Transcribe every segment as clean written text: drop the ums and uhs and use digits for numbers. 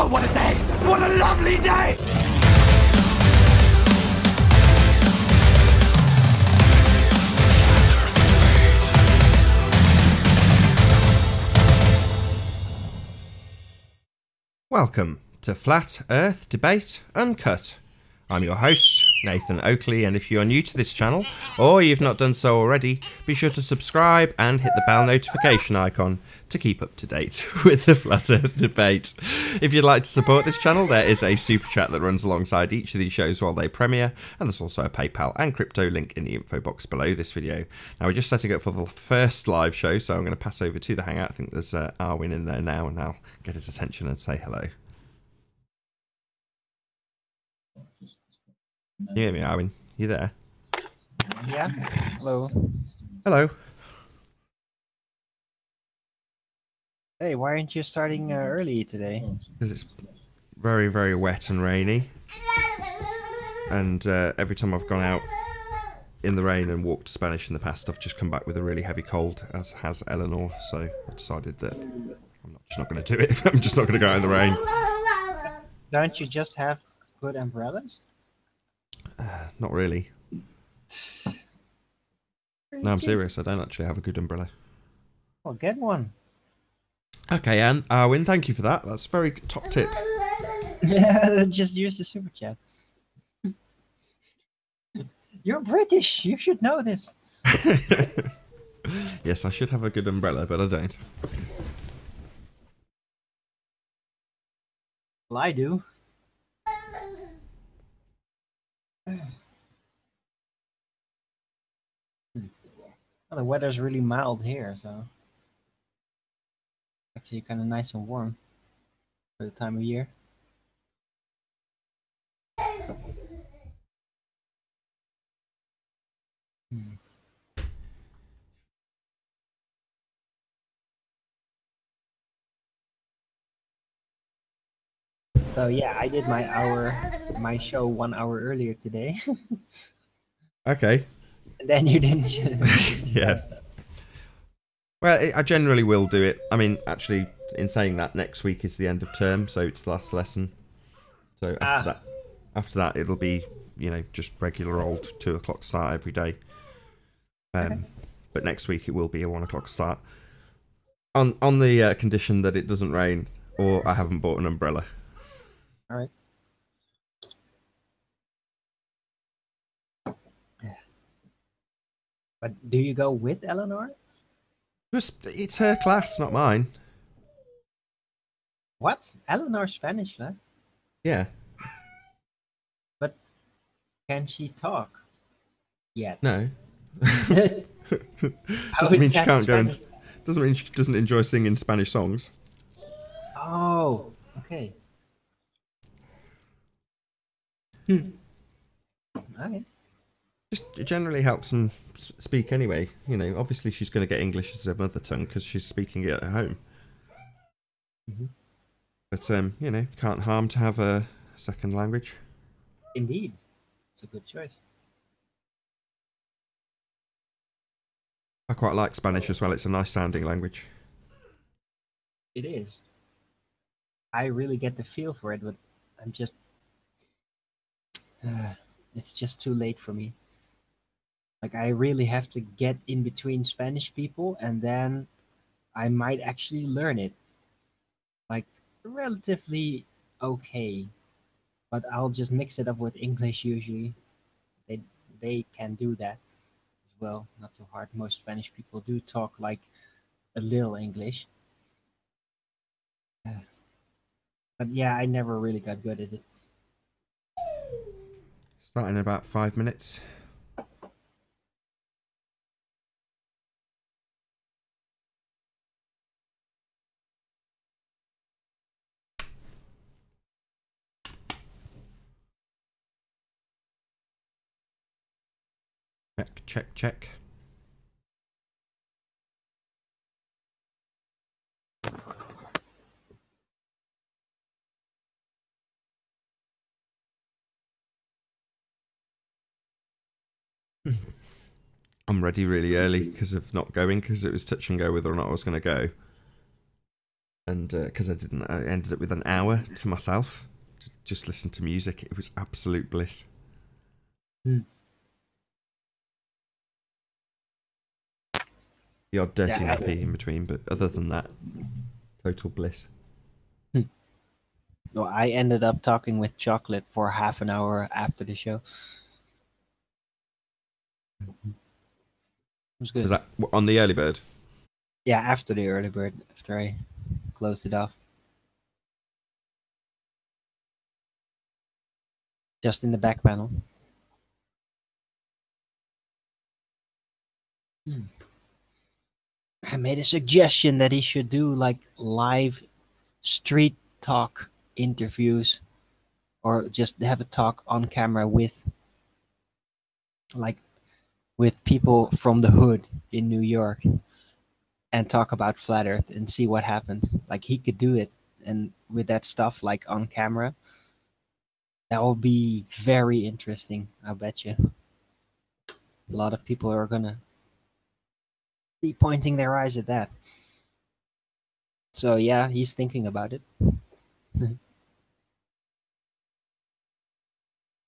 Oh, what a day! What a lovely day! Welcome to Flat Earth Debate Uncut. I'm your host, Nathan Oakley, and if you are new to this channel, or you've not done so already, be sure to subscribe and hit the bell notification icon to keep up to date with the Flat Earth Debate. If you'd like to support this channel, there is a super chat that runs alongside each of these shows while they premiere, and there's also a PayPal and crypto link in the info box below this video. Now, we're just setting up for the first live show, so I'm going to pass over to the Hangout. I think there's Arwin in there now, and I'll get his attention and say hello. Can you hear me, Arwin? You there? Yeah. Hello. Hello. Hey, why aren't you starting early today? Because it's very, very wet and rainy. And every time I've gone out in the rain and walked Spanish in the past, I've just come back with a really heavy cold, as has Eleanor. So I decided that I'm just not going to do it. I'm just not going to go out in the rain. Don't you just have good umbrellas? Not really. No, I'm serious. I don't actually have a good umbrella. Well, get one. Okay, and Arwin, thank you for that. That's a very top tip. Yeah, just use the super chat. You're British. You should know this. Yes, I should have a good umbrella, but I don't. Well, I do. Well, the weather's really mild here, so actually kind of nice and warm for the time of year. So yeah, I did my show 1 hour earlier today. Okay. And then you didn't. Yeah. Well, I generally will do it. I mean, actually, in saying that, next week is the end of term, so it's the last lesson. So after that, it'll be, you know, just regular old 2 o'clock start every day. Okay. But next week it will be a 1 o'clock start. On the condition that it doesn't rain or I haven't bought an umbrella. All right. But do you go with Eleanor? It's her class, not mine. What? Eleanor's Spanish class? Yeah. But can she talk? Yet. No. How Doesn't mean is she that can't go and. Spanish? Doesn't mean she doesn't enjoy singing Spanish songs. Oh, okay. Okay. Just it generally helps them speak anyway. You know, obviously she's going to get English as her mother tongue because she's speaking it at home. Mm-hmm. But you know, can't harm to have a second language. Indeed, it's a good choice. I quite like Spanish as well. It's a nice sounding language. It is. I really get the feel for it, but I'm just. It's just too late for me. Like, I really have to get in between Spanish people, and then I might actually learn it. Like, relatively okay. But I'll just mix it up with English usually. They can do that as well. Not too hard. Most Spanish people do talk like a little English. But yeah, I never really got good at it. Starting in about 5 minutes. Check, check, check. I'm ready really early because of not going, because it was touch and go whether or not I was going to go. And because I ended up with an hour to myself to just listen to music. It was absolute bliss. Hmm. The odd dirty Yeah, nappy in between, but other than that, total bliss. No, I ended up talking with Chocolate for half an hour after the show. It was good. Was that on the early bird? Yeah, after the early bird, after I closed it off. Just in the back panel. I made a suggestion that he should do like live street talk interviews or just have a talk on camera with people from the hood in New York and talk about flat earth and see what happens. Like he could do it, and with that stuff like on camera, that will be very interesting, I bet you. A lot of people are gonna be pointing their eyes at that. So yeah, he's thinking about it.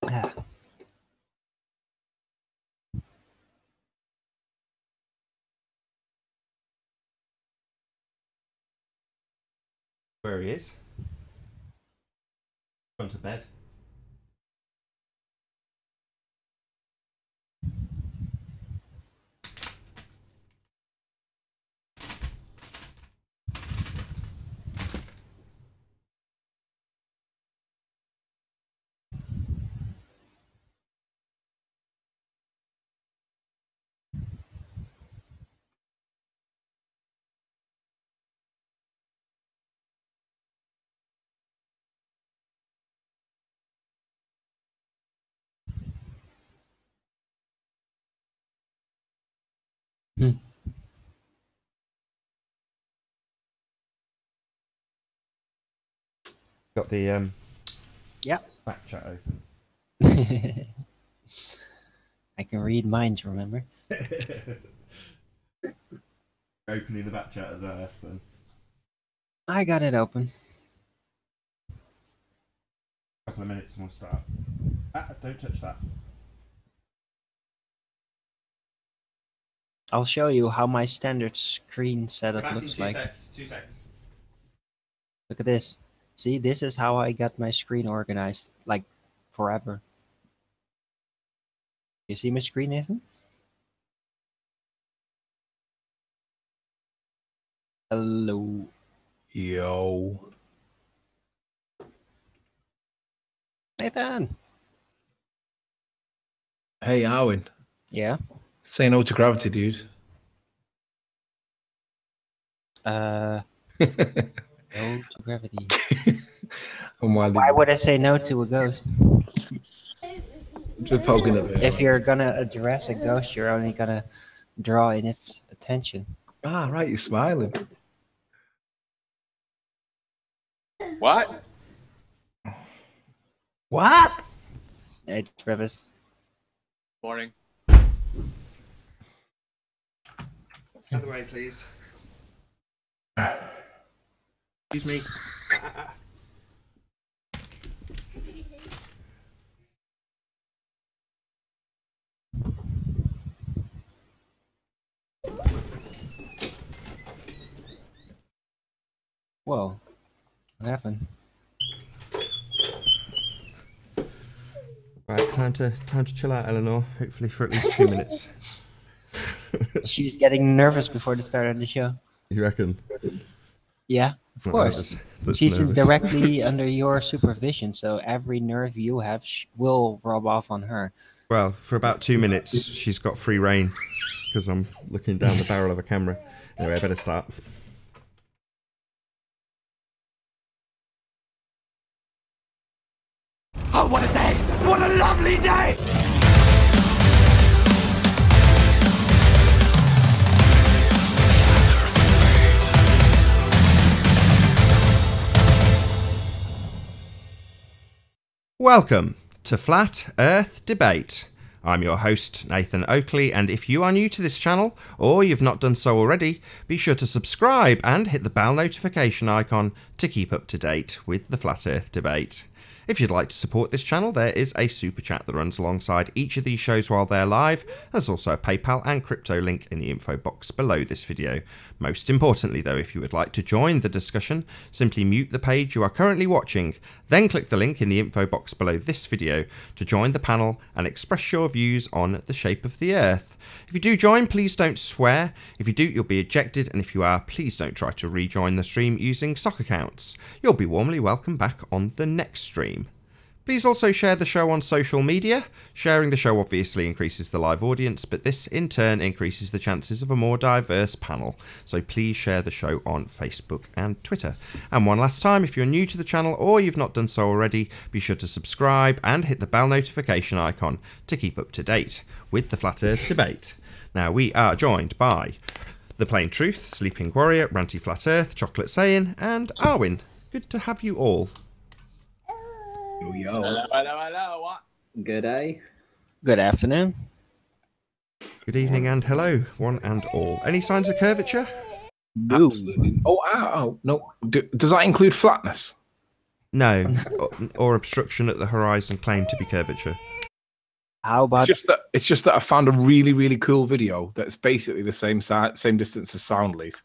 Ah, Where he is? Gone to bed. hmm. Got the Yeah. back chat open. I can read minds, remember? Opening the back chat as earth then. I got it open. Couple of minutes and we'll start. Don't touch that. I'll show you how my standard screen setup looks like. 2 secs. Look at this. See, this is how I got my screen organized, like, forever. You see my screen, Nathan? Hello. Yo. Nathan! Hey, Arwin. Yeah? Say no to gravity, dude. No to gravity. I'm Why would I say no to a ghost? just poking at it. If you're gonna address a ghost, you're only gonna draw in its attention. Ah, right, you're smiling. What? What? Hey, Travis. Morning. Other way, please. Excuse me. Whoa. What happened? Right, time to chill out, Eleanor. Hopefully for at least 2 minutes. She's getting nervous before the start of the show. You reckon? Yeah, of Well, course. that's She's nervous. directly under your supervision, so every nerve you have will rub off on her. Well, for about 2 minutes, she's got free reign because I'm looking down the barrel of a camera. Anyway, I better start. Oh, what a day! What a lovely day! Welcome to Flat Earth Debate. I'm your host, Nathan Oakley, and if you are new to this channel, or you've not done so already, be sure to subscribe and hit the bell notification icon to keep up to date with the Flat Earth debate. If you'd like to support this channel, there is a super chat that runs alongside each of these shows while they're live. There's also a PayPal and crypto link in the info box below this video. Most importantly though, if you would like to join the discussion, simply mute the page you are currently watching, then click the link in the info box below this video to join the panel and express your views on the shape of the Earth. If you do join, please don't swear. If you do, you'll be ejected, and if you are, please don't try to rejoin the stream using sock accounts. You'll be warmly welcomed back on the next stream. Please also share the show on social media. Sharing the show obviously increases the live audience, but this in turn increases the chances of a more diverse panel. So please share the show on Facebook and Twitter. And one last time, if you're new to the channel or you've not done so already, be sure to subscribe and hit the bell notification icon to keep up to date with the Flat Earth debate. Now we are joined by The Plain Truth, Sleeping Warrior, Ranty Flat Earth, Chocolate Saiyan, and Arwin. Good to have you all. Yo. Hello, what? Good day. Good afternoon. Good evening and hello, one and all. Any signs of curvature? Absolutely. Oh, no. Does that include flatness? No, or obstruction at the horizon claimed to be curvature. How about It's just that I found a really, really cool video that's basically the same distance as Soundly's,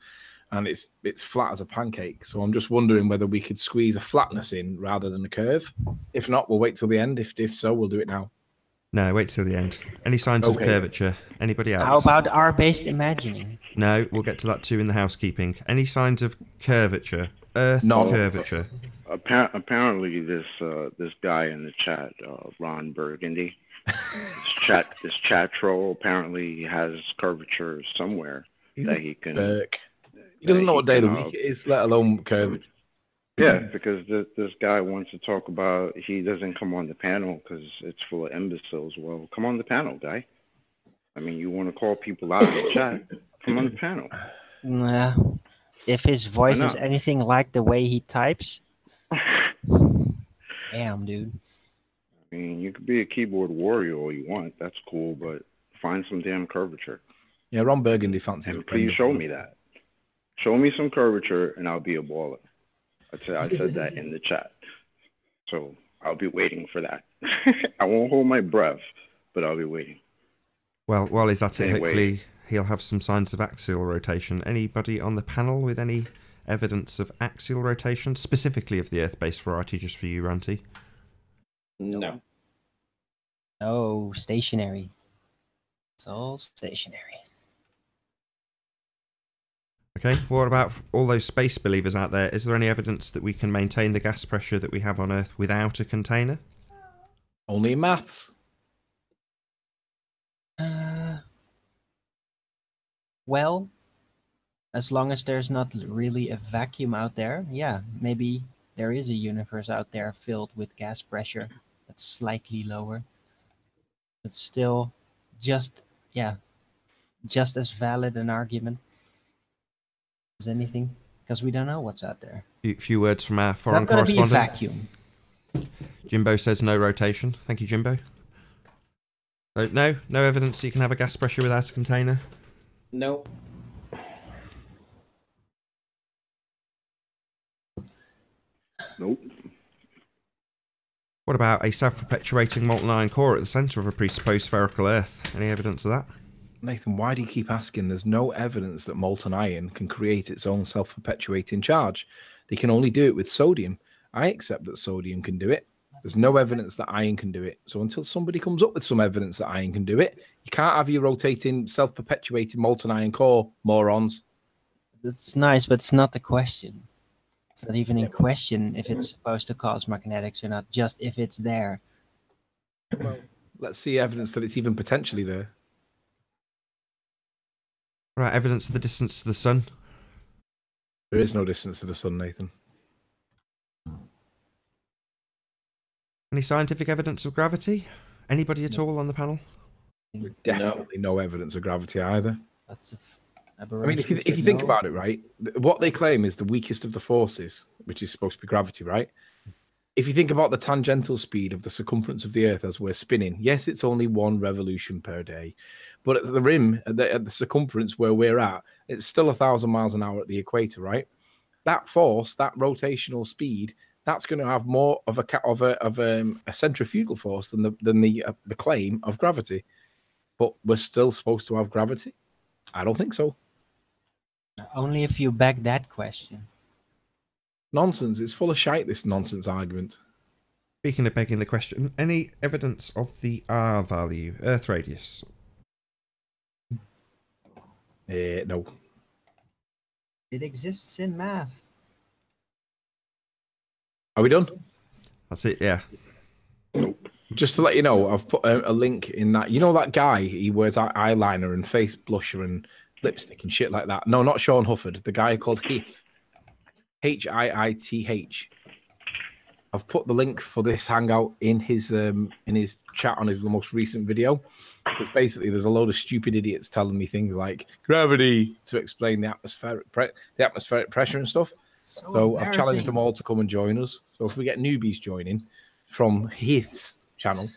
and it's flat as a pancake. So I'm just wondering whether we could squeeze a flatness in rather than a curve. If not, we'll wait till the end. If so, we'll do it now. No, wait till the end. Any signs of curvature? Anybody else? How about R-based imagining? No, we'll get to that too in the housekeeping. Any signs of curvature? Earth curvature? Apparently, this guy in the chat, Ron Burgundy, this chat troll apparently has curvature somewhere that he can. He doesn't know what day of the week it is, let alone curvature. Yeah, because this guy wants to talk about he doesn't come on the panel because it's full of imbeciles. Well, come on the panel, guy. I mean, you want to call people out in the chat? Come on the panel. Nah. If his voice is anything like the way he types, damn, dude. I mean, you could be a keyboard warrior all you want. That's cool, but find some damn curvature. Yeah, Ron Burgundy fancies. And please show me that. Show me some curvature, and I'll be a baller. I said that in the chat. So I'll be waiting for that. I won't hold my breath, but I'll be waiting. Well, while he's at it, Anyway. hopefully he'll have some signs of axial rotation. Anybody on the panel with any evidence of axial rotation, specifically of the Earth-based variety, just for you, Ranty? No. Oh, stationary. It's all stationary. Okay, what about all those space believers out there? Is there any evidence that we can maintain the gas pressure that we have on Earth without a container? Only in maths. Well, as long as there's not really a vacuum out there, yeah, maybe there is a universe out there filled with gas pressure that's slightly lower, but still just as valid an argument as anything, because we don't know what's out there. Few words from our It's foreign not going to be a correspondent. vacuum. Jimbo says no rotation. Thank you, Jimbo. No evidence that you can have a gas pressure without a container. No. Nope. What about a self-perpetuating molten iron core at the centre of a presupposed spherical Earth? Any evidence of that? Nathan, why do you keep asking? There's no evidence that molten iron can create its own self-perpetuating charge. They can only do it with sodium. I accept that sodium can do it. There's no evidence that iron can do it. So until somebody comes up with some evidence that iron can do it, you can't have your rotating, self-perpetuating molten iron core, morons. That's nice, but it's not the question. It's not even in question if it's supposed to cause magnetics or not, just if it's there. Well, let's see evidence that it's even potentially there. Right, evidence of the distance to the sun. There is no distance to the sun, Nathan. Any scientific evidence of gravity? Anybody at all on the panel? Definitely no evidence of gravity either. That's a I mean, if you think about it, right, what they claim is the weakest of the forces, which is supposed to be gravity, right? if you think about the tangential speed of the circumference of the Earth as we're spinning, yes, it's only 1 revolution per day, but at the rim, at the circumference where we're at, it's still 1,000 miles an hour at the equator, right? That force, that rotational speed, that's going to have more of a centrifugal force than the claim of gravity. But we're still supposed to have gravity? I don't think so. Only if you beg that question. Nonsense. It's full of shite, this nonsense argument. Speaking of begging the question, any evidence of the R value, Earth radius? No. It exists in math. Are we done? That's it, yeah. Just to let you know, I've put a link in that. You know that guy, he wears eyeliner and face blusher and lipstick and shit like that? No, not Sean Hufford. The guy called Heath. Hiith. I've put the link for this hangout in his chat on his most recent video, because basically there's a load of stupid idiots telling me things like gravity to explain the atmospheric pressure and stuff. So I've challenged them all to come and join us. So if we get newbies joining from Heath's channel,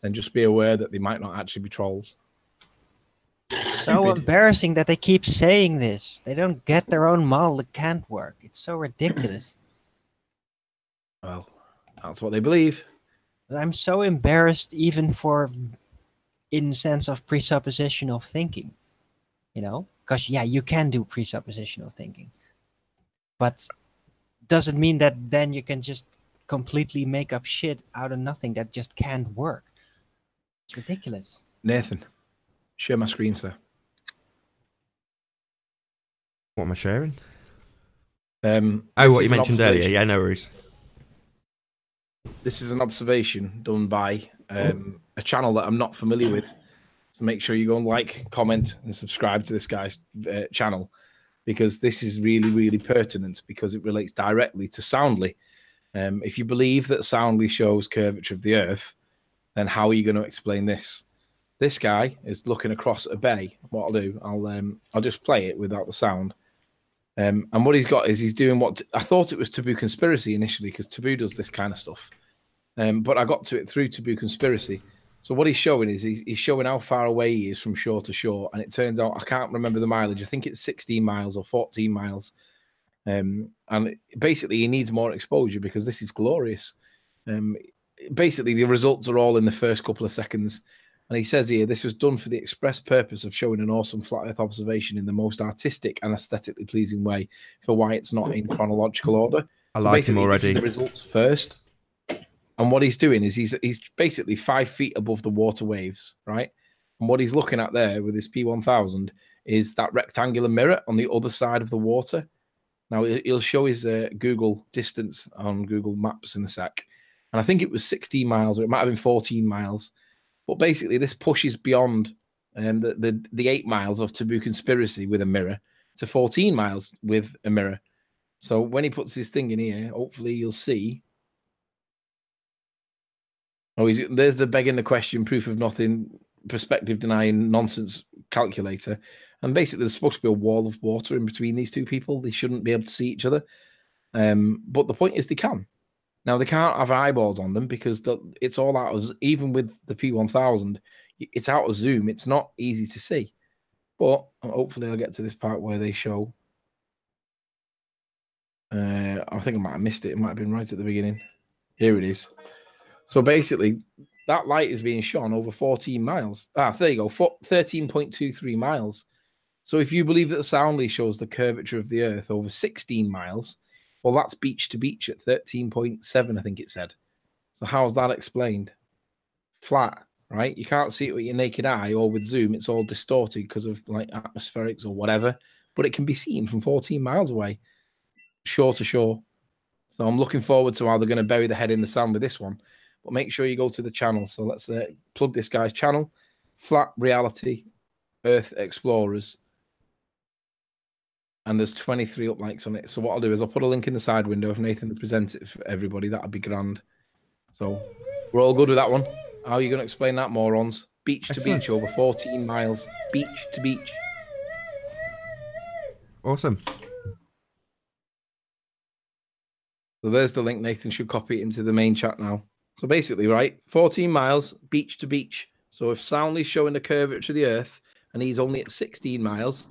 then just be aware that they might not actually be trolls. So embarrassing that they keep saying this. They don't get their own model. It can't work. It's so ridiculous. Well, that's what they believe. I'm so embarrassed even for in sense of presuppositional thinking. You know? Because, yeah, you can do presuppositional thinking. But does it mean that then you can just completely make up shit out of nothing that just can't work? It's ridiculous. Nathan, share my screen, sir. What am I sharing? What you mentioned earlier. Yeah, no worries. This is an observation done by a channel that I'm not familiar with. So make sure you go and like, comment, and subscribe to this guy's channel, because this is really, really pertinent, because it relates directly to Soundly. If you believe that Soundly shows curvature of the Earth, then how are you going to explain this? This guy is looking across a bay. What I'll do, I'll just play it without the sound. And what he's got is he's doing what I thought it was Taboo Conspiracy initially, because Taboo does this kind of stuff. But I got to it through Taboo Conspiracy. So what he's showing is he's showing how far away he is from shore to shore. And it turns out, I can't remember the mileage. I think it's 16 miles or 14 miles. And basically he needs more exposure because this is glorious. Basically the results are all in the first couple of seconds. And he says here, this was done for the express purpose of showing an awesome flat Earth observation in the most artistic and aesthetically pleasing way, for why it's not in chronological order. I like him already. The results first. And what he's doing is he's basically 5 feet above the water waves, right? And what he's looking at there with his P1000 is that rectangular mirror on the other side of the water. Now, he'll show his Google distance on Google Maps in a sec. And I think it was 16 miles, or it might have been 14 miles. But basically, this pushes beyond the 8 miles of Taboo Conspiracy with a mirror to 14 miles with a mirror. So when he puts this thing in here, hopefully you'll see. Oh, there's the begging the question, proof of nothing, perspective denying nonsense calculator. And basically, there's supposed to be a wall of water in between these two people. They shouldn't be able to see each other. But the point is they can. Now, they can't have eyeballs on them because it's all out of, even with the P1000, it's out of zoom. It's not easy to see. But hopefully I'll get to this part where they show. I think I might have missed it. It might have been right at the beginning. Here it is. So basically, that light is being shone over 14 miles. There you go, 13.23 miles. So if you believe that Soundly shows the curvature of the Earth over 16 miles, well, that's beach to beach at 13.7, I think it said. So how's that explained? Flat, right? You can't see it with your naked eye, or with zoom, it's all distorted because of like atmospherics or whatever, but it can be seen from 14 miles away, shore to shore. So I'm looking forward to how they're going to bury the head in the sand with this one. But make sure you go to the channel. So let's plug this guy's channel. Flat Reality Earth Explorers. And there's 23 up likes on it. So what I'll do is I'll put a link in the side window. If Nathan presents it for everybody, that'd be grand. So we're all good with that one. How are you going to explain that, morons? Beach to beach over 14 miles. Beach to beach. Awesome. So there's the link. Nathan should copy it into the main chat now. So basically, right, 14 miles beach to beach. So if Soundly's showing the curvature of the Earth and he's only at 16 miles,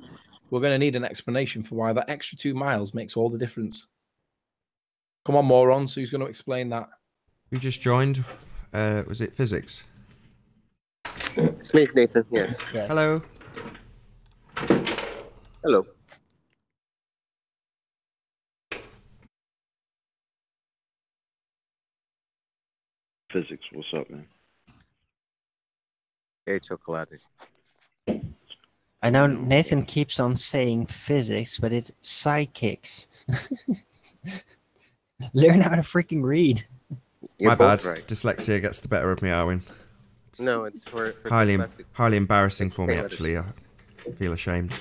we're going to need an explanation for why that extra 2 miles makes all the difference. Come on, morons. Who's going to explain that? Who just joined? Was it physics? It's me, Nathan. Yes. Hello. Hello. Physics, what's up, man? Hey, chocolate. I know Nathan keeps on saying physics, but it's psychics. Learn how to freaking read. You're My bad. both right. Dyslexia gets the better of me, Arwin. No, it's for Highly dyslexic. embarrassing It's for me, fair. actually. I feel ashamed.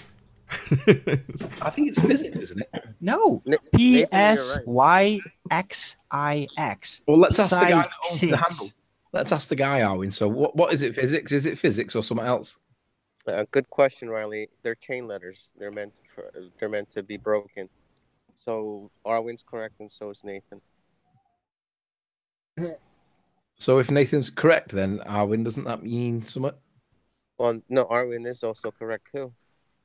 I think it's physics, isn't it? No. Nathan, PSYXIX. Well, let's ask the guy that owns the Psy handle. 6. Let's ask the guy, Arwin. So what is it, physics? Is it physics or something else? Good question, Riley. They're chain letters. They're meant to be broken. So Arwin's correct, and so is Nathan. So if Nathan's correct, then Arwin, doesn't that mean something? Well, no, Arwin is also correct too,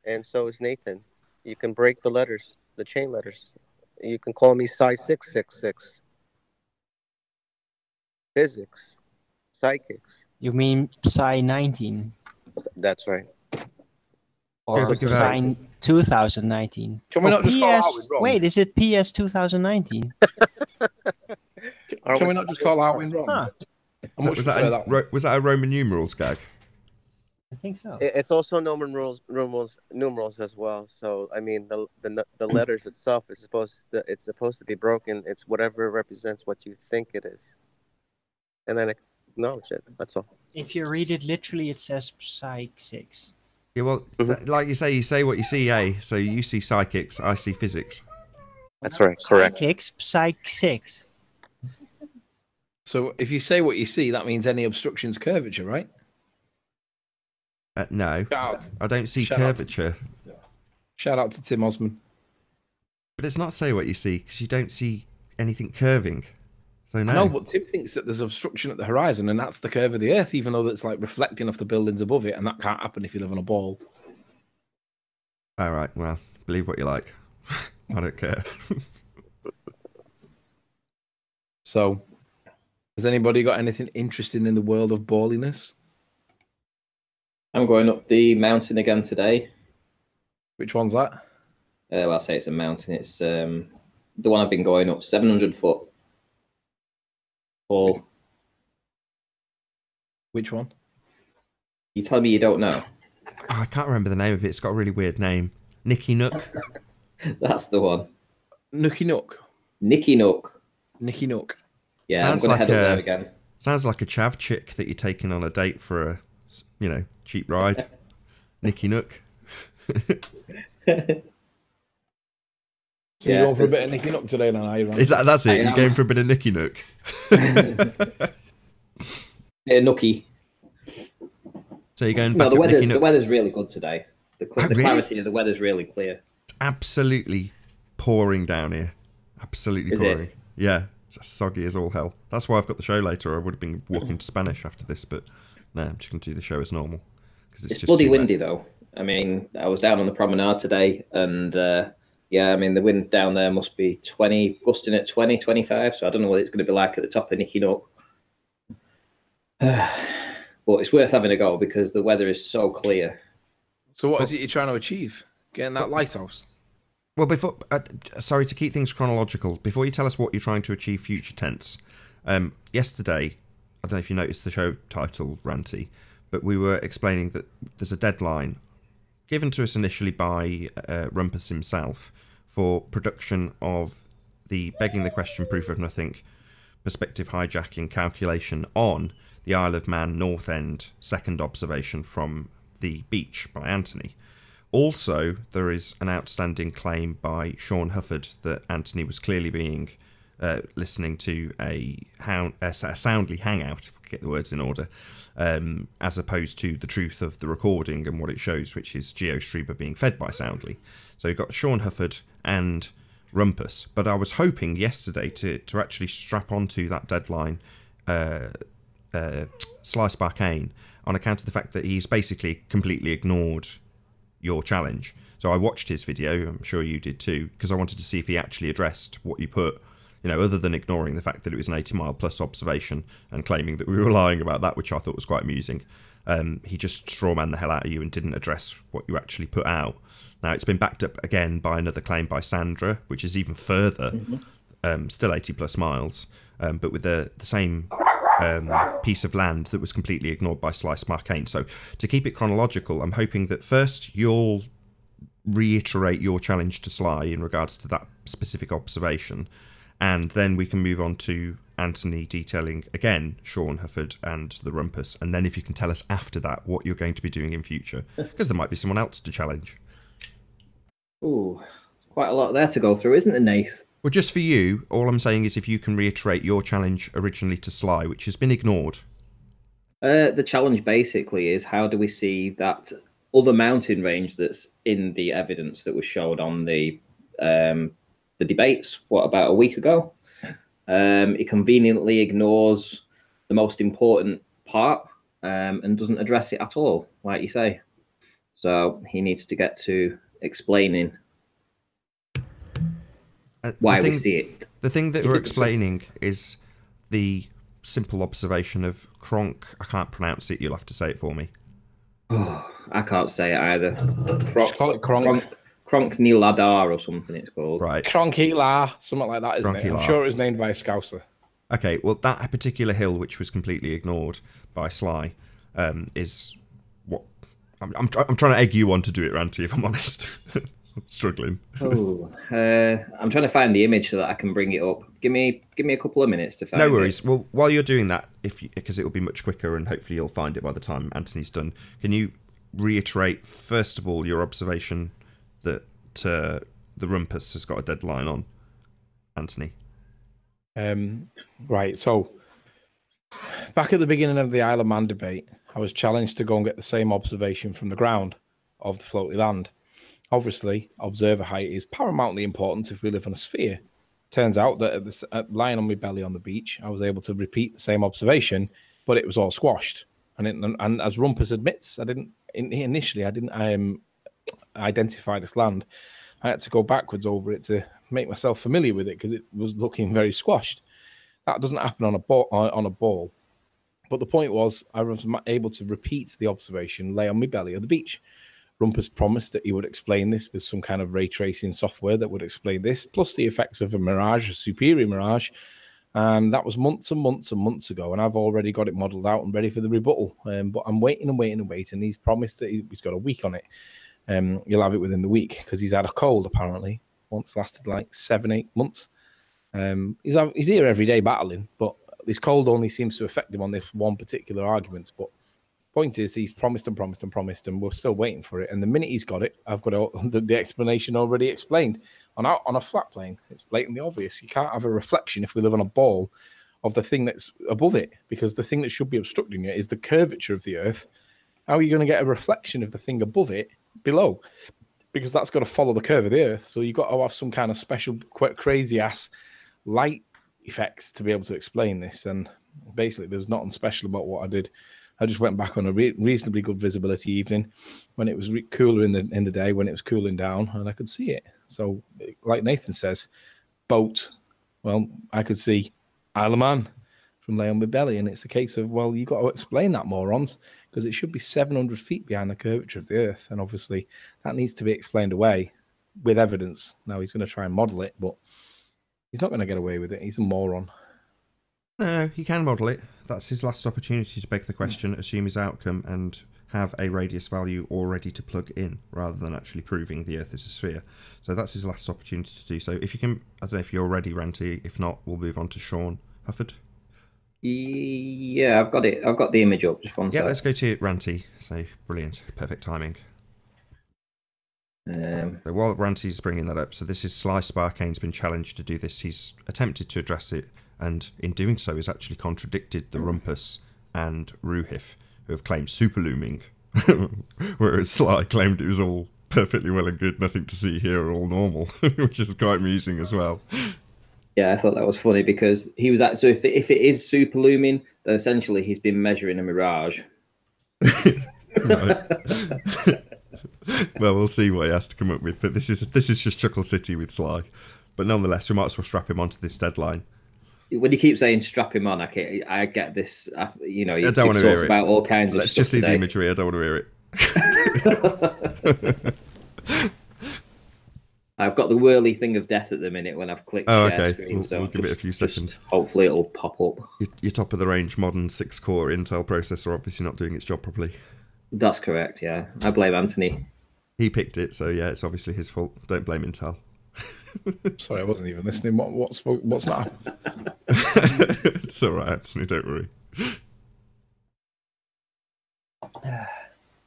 and so is Nathan. You can break the letters, the chain letters. You can call me Psi 666. Physics, psychics. You mean Psi 19 That's right. or think about Psi 2019? Can we Oh, not just call PS Arwin wrong? Wait, is it PS 2019? Can we not just call Arwin wrong? Huh. I much Was prefer that, that one. was that a Roman numerals gag? I think so. It's also numerals as well. So I mean, the letters itself is supposed to be broken. It's whatever represents what you think it is, and then acknowledge it. That's all. If you read it literally, it says Psy 6. Yeah, well, like you say what you see, eh? So you see psychics, I see physics. That's right. Correct. Psychics, Psy 6. So if you say what you see, that means any obstruction's curvature, right? No, Shout I don't see Shout out. curvature. out to Tim Osman. But it's not say what you see, because you don't see anything curving. So no. No, but Tim thinks that there's obstruction at the horizon, and that's the curve of the Earth, even though that's like reflecting off the buildings above it, and that can't happen if you live on a ball. All right, well, believe what you like. I don't care. So, has anybody got anything interesting in the world of balliness? I'm going up the mountain again today. Which one's that? Well, I'll say it's a mountain. It's the one I've been going up, 700 foot tall. Which one? You tell me you don't know. Oh, I can't remember the name of it. It's got a really weird name. Nicky Nook. That's the one. Nookie Nook. Nicky Nook. Nicky Nook. Yeah, Sounds I'm going like to head up a- there again. Sounds like a chav chick that you're taking on a date for a, cheap ride. Nicky Nook. So you're going for a bit of Nicky Nook today, then, are you? Ryan? That's it? I You're am. going for a bit of Nicky Nook. Nookie. So you're going No, back the up Nicky weather's, Nook. the weather's really good today. The really? clarity of the weather's really clear. Absolutely pouring down here. Absolutely Is it? pouring. Yeah, it's as soggy as all hell. That's why I've got the show later. I would have been walking to Spanish after this, but no, I'm just going to do the show as normal. Because It's just bloody too wet. windy, though. I mean, I was down on the promenade today, and yeah, I mean, the wind down there must be 20, gusting at 20, 25, so I don't know what it's going to be like at the top of Nicky Nook. But it's worth having a go because the weather is so clear. So what is it you're trying to achieve? Getting that lighthouse? Well, before, sorry to keep things chronological, before you tell us what you're trying to achieve future tense, yesterday, I don't know if you noticed the show title, Ranty, but we were explaining that there's a deadline given to us initially by Rumpus himself for production of the Begging the Question Proof of Nothing perspective hijacking calculation on the Isle of Man North End second observation from the beach by Anthony. Also, there is an outstanding claim by Sean Hufford that Anthony was clearly being listening to a Soundly hangout, if I could get the words in order, as opposed to the truth of the recording and what it shows, which is GeoStreamer being fed by Soundly. So you've got Sean Hufford and Rumpus. But I was hoping yesterday to actually strap onto that deadline Slice Arcane on account of the fact that he's basically completely ignored your challenge. So I watched his video, I'm sure you did too, because I wanted to see if he actually addressed what you put, other than ignoring the fact that it was an 80-mile plus observation and claiming that we were lying about that, which I thought was quite amusing. He just strawman the hell out of you and didn't address what you actually put out. Now, it's been backed up again by another claim by Sandra, which is even further, still 80 plus miles, but with the same piece of land that was completely ignored by Slice Arcane. So to keep it chronological, I'm hoping that first you'll reiterate your challenge to Sly in regards to that specific observation, and then we can move on to Anthony detailing again Sean Hufford and the Rumpus, and then if you can tell us after that what you're going to be doing in future, because there might be someone else to challenge. Ooh, there's quite a lot there to go through, isn't there, Nath? Well, just for you, all I'm saying is if you can reiterate your challenge originally to Sly, which has been ignored. The challenge basically is, how do we see that other mountain range that's in the evidence that was showed on the debates, what, about a week ago? It conveniently ignores the most important part and doesn't address it at all, like you say. So he needs to get to explaining why we see it. The thing that we're explaining is the simple observation of Kronk. I can't pronounce it. You'll have to say it for me. Oh, I can't say it either. Just call it Kronk. Kronk Niladar or something it's called. Right. Kronkila, something like that, isn't it? I'm sure it was named by a Scouser. Okay, well, that particular hill, which was completely ignored by Sly, is what... I'm trying to egg you on to do it, Ranty, if I'm honest. I'm struggling. Oh, I'm trying to find the image so that I can bring it up. Give me a couple of minutes to find it. No worries. Well, while you're doing that, because it will be much quicker and hopefully you'll find it by the time Anthony's done, can you reiterate, first of all, your observation that the Rumpus has got a deadline on, Anthony? Right, so back at the beginning of the Isle of Man debate, I was challenged to go and get the same observation from the ground of the floaty land. Obviously, observer height is paramountly important if we live on a sphere. Turns out that lying on my belly on the beach, I was able to repeat the same observation, but it was all squashed. And as Rumpus admits, I didn't identify this land. I had to go backwards over it to make myself familiar with it because it was looking very squashed. That doesn't happen on a ball. But the point was, I was able to repeat the observation, lay on my belly on the beach. Rumpus promised that he would explain this with some kind of ray tracing software that would explain this, plus the effects of a mirage, a superior mirage. And that was months and months and months ago, and I've already got it modelled out and ready for the rebuttal. But I'm waiting and waiting and waiting. He's promised that he's got a week on it. He'll have it within the week because he's had a cold, apparently. Once lasted like 7-8 months. He's here every day battling, but this cold only seems to affect him on this one particular argument. But point is, he's promised and promised and promised, and we're still waiting for it. And the minute he's got it, I've got the explanation already explained. On a flat plane, it's blatantly obvious. You can't have a reflection if we live on a ball of the thing that's above it, because the thing that should be obstructing it is the curvature of the Earth. How are you going to get a reflection of the thing above it below? Because that's got to follow the curve of the Earth. So you've got to have some kind of special, quite crazy-ass light effects to be able to explain this. And basically, there was nothing special about what I did. I just went back on a reasonably good visibility evening when it was cooler in the day, when it was cooling down, and I could see it. So, like Nathan says, boat. Well, I could see Isle of Man from lay on my belly, and it's a case of, well, you got to explain that, morons, because it should be 700 feet behind the curvature of the Earth, and obviously that needs to be explained away with evidence. Now he's going to try and model it, but he's not going to get away with it. He's a moron. No, he can model it. That's his last opportunity to beg the question, assume his outcome, and have a radius value already to plug in, rather than actually proving the Earth is a sphere. So that's his last opportunity to do so. If you can, I don't know if you're ready, Ranty. If not, we'll move on to Sean Hufford. Yeah, I've got it. I've got the image up. Just one sec. Let's go to Ranty. So brilliant, perfect timing. So while Ranty's bringing that up, so this is Sly Sparkane's been challenged to do this. He's attempted to address it, and in doing so, has actually contradicted the Rumpus and Ruhif, who have claimed superlooming, whereas Sly claimed it was all perfectly well and good, nothing to see here, all normal, which is quite amusing as well. Yeah, I thought that was funny because he was so if it is super looming, then essentially he's been measuring a mirage. Well, we'll see what he has to come up with, but this is just Chuckle City with Sly. But nonetheless, we might as well strap him onto this deadline. When you keep saying strap him on, I get this. You know, I don't want to hear it about all kinds. Let's of just see today. the imagery. I don't want to hear it. I've got the whirly thing of death at the minute when I've clicked. Oh, share okay. screen, We'll give it a few seconds. Hopefully, it'll pop up. Your top of the range modern 6-core Intel processor obviously not doing its job properly. That's correct. Yeah, I blame Anthony. He picked it, so yeah, it's obviously his fault. Don't blame Intel. Sorry, I wasn't even listening. What's not happening? It's all right, Anthony. Don't worry.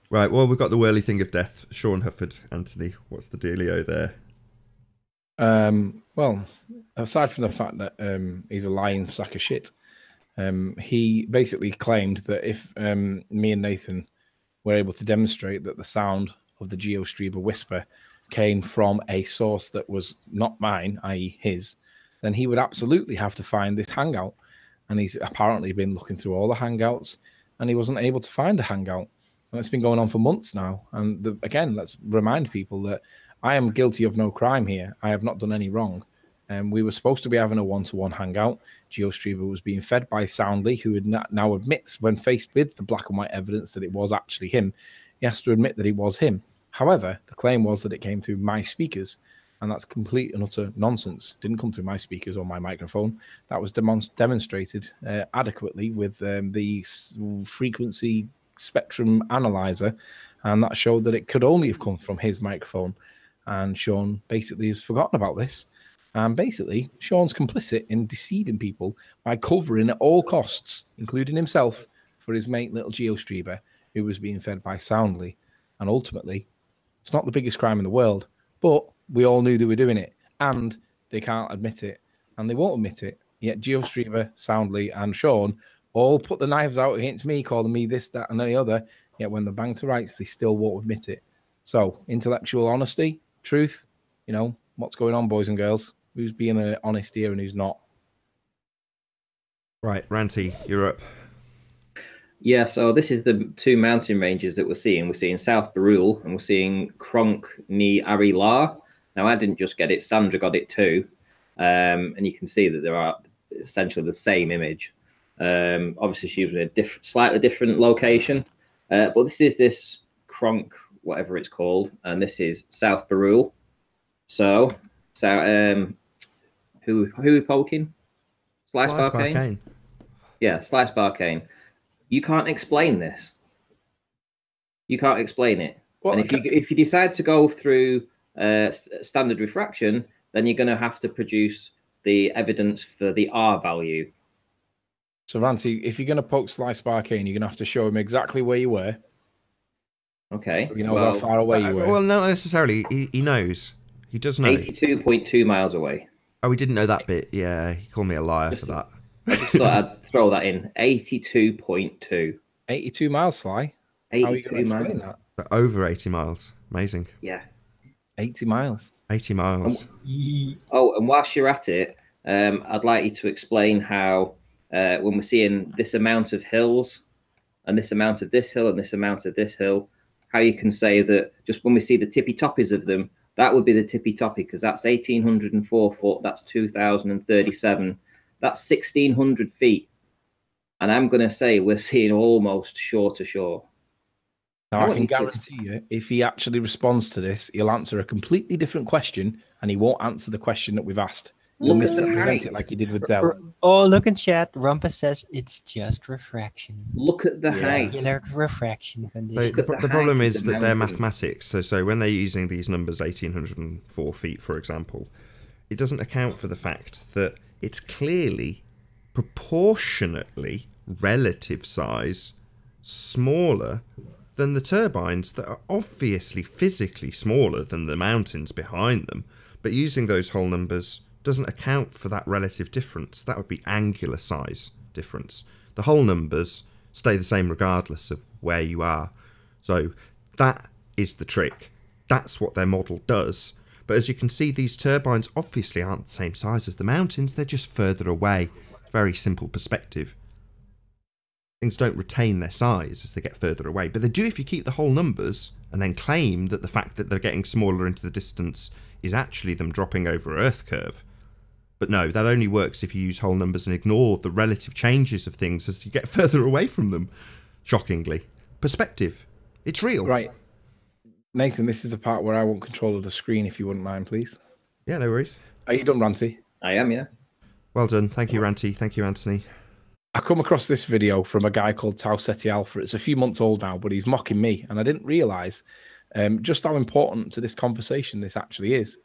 Right. Well, we've got the whirly thing of death. Sean Hufford, Anthony. What's the dealio there? Well, aside from the fact that he's a lying sack of shit, he basically claimed that if me and Nathan were able to demonstrate that the sound of the GeoStreamer whisper came from a source that was not mine, i.e. his, then he would absolutely have to find this hangout. And he's apparently been looking through all the hangouts, and he wasn't able to find a hangout. And it's been going on for months now. And again, let's remind people that I am guilty of no crime here. I have not done any wrong. We were supposed to be having a one-to-one hangout. GeoStreamer was being fed by Soundly, who now admits, when faced with the black and white evidence that it was actually him, he has to admit that it was him. However, the claim was that it came through my speakers, and that's complete and utter nonsense. It didn't come through my speakers or my microphone. That was demonstrated adequately with the frequency spectrum analyzer, and that showed that it could only have come from his microphone. And Sean basically has forgotten about this. And basically, Sean's complicit in deceiving people by covering at all costs, including himself, for his mate little GeoStreamer, who was being fed by Soundly. And ultimately, it's not the biggest crime in the world, but we all knew they were doing it, and they can't admit it, and they won't admit it. Yet GeoStreamer, Soundly, and Sean all put the knives out against me, calling me this, that, and the other. Yet when they're banged to rights, they still won't admit it. So, intellectual honesty, truth, you know, what's going on, boys and girls? Who's being honest here and who's not? Right, Ranty, you're up. Yeah, so this is the two mountain ranges that we're seeing. We're seeing South Barul and we're seeing Kronk ni Ari La. Now, I didn't just get it, Sandra got it too. And you can see that there are essentially the same image. Obviously, she was in a slightly different location. But this Kronk, whatever it's called, and this is South Barul. So who are we poking? Slice Barcane? Yeah, Slice Barcane. You can't explain this. You can't explain it. Well, and if you decide to go through standard refraction, then you're going to have to produce the evidence for the R value. So, Ranty, if you're going to poke Slice Barcane, you're going to have to show him exactly where you were. Okay. So he knows how far away you were. Well, not necessarily. He knows. He does know. 82.2 miles away. Oh, he didn't know that bit. Yeah, he called me a liar for that. I just thought I'd throw that in. 82.2. 82 miles, Sly. 82 How are you going to explain miles. that? Over 80 miles. Amazing. Yeah. 80 miles. 80 miles. Oh, and whilst you're at it, I'd like you to explain how when we're seeing this amount of hills and this amount of this hill and this amount of this hill, how you can say that just when we see the tippy toppies of them, that would be the tippy toppy because that's 1,804 foot, that's 2,037, that's 1,600 feet. And I'm going to say we're seeing almost shore to shore. Now, I can guarantee you, if he actually responds to this, he'll answer a completely different question and he won't answer the question that we've asked. He'll misrepresent it like he did with Dell. Oh, look in chat. Rumpus says it's just refraction. Look at the height. Regular refraction condition. The problem is that they're mathematics. So when they're using these numbers, 1,804 feet, for example, it doesn't account for the fact that it's clearly proportionately relative size smaller than the turbines that are obviously physically smaller than the mountains behind them. But using those whole numbers doesn't account for that relative difference. That would be angular size difference. The whole numbers stay the same regardless of where you are. So that is the trick. that's what their model does. But as you can see, these turbines obviously aren't the same size as the mountains, they're just further away. Very simple perspective. Things don't retain their size as they get further away, but they do if you keep the whole numbers and then claim that the fact that they're getting smaller into the distance is actually them dropping over Earth curve. But no, that only works if you use whole numbers and ignore the relative changes of things as you get further away from them. Shockingly. Perspective. It's real. Right. Nathan, this is the part where I want control of the screen, if you wouldn't mind, please. Yeah, no worries. Are you done, Ranty? I am, yeah. Well done. Thank you, Ranty. Thank you, Anthony. I come across this video from a guy called Tausetti Alpha. It's a few months old now, but he's mocking me, and I didn't realise just how important to this conversation this actually is.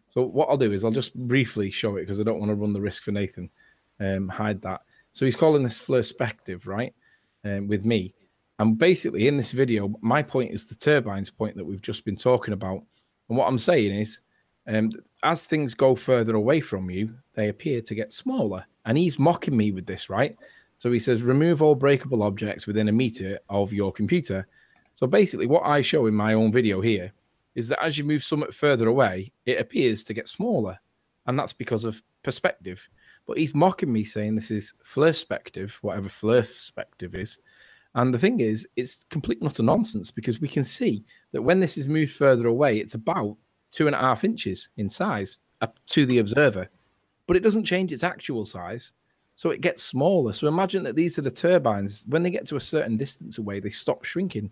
So what I'll do is I'll just briefly show it because I don't want to run the risk for Nathan. Hide that. So he's calling this perspective, right, with me. And basically in this video, my point is the turbines point that we've just been talking about. And what I'm saying is, as things go further away from you, they appear to get smaller. And he's mocking me with this, right? So he says, remove all breakable objects within a meter of your computer. So basically what I show in my own video here is that as you move somewhat further away, it appears to get smaller. And that's because of perspective. But he's mocking me saying this is flirspective, whatever flirspective is. And the thing is, it's complete and utter nonsense because we can see that when this is moved further away, it's about 2.5 inches in size up to the observer, but it doesn't change its actual size. So it gets smaller. So imagine that these are the turbines. When they get to a certain distance away, they stop shrinking,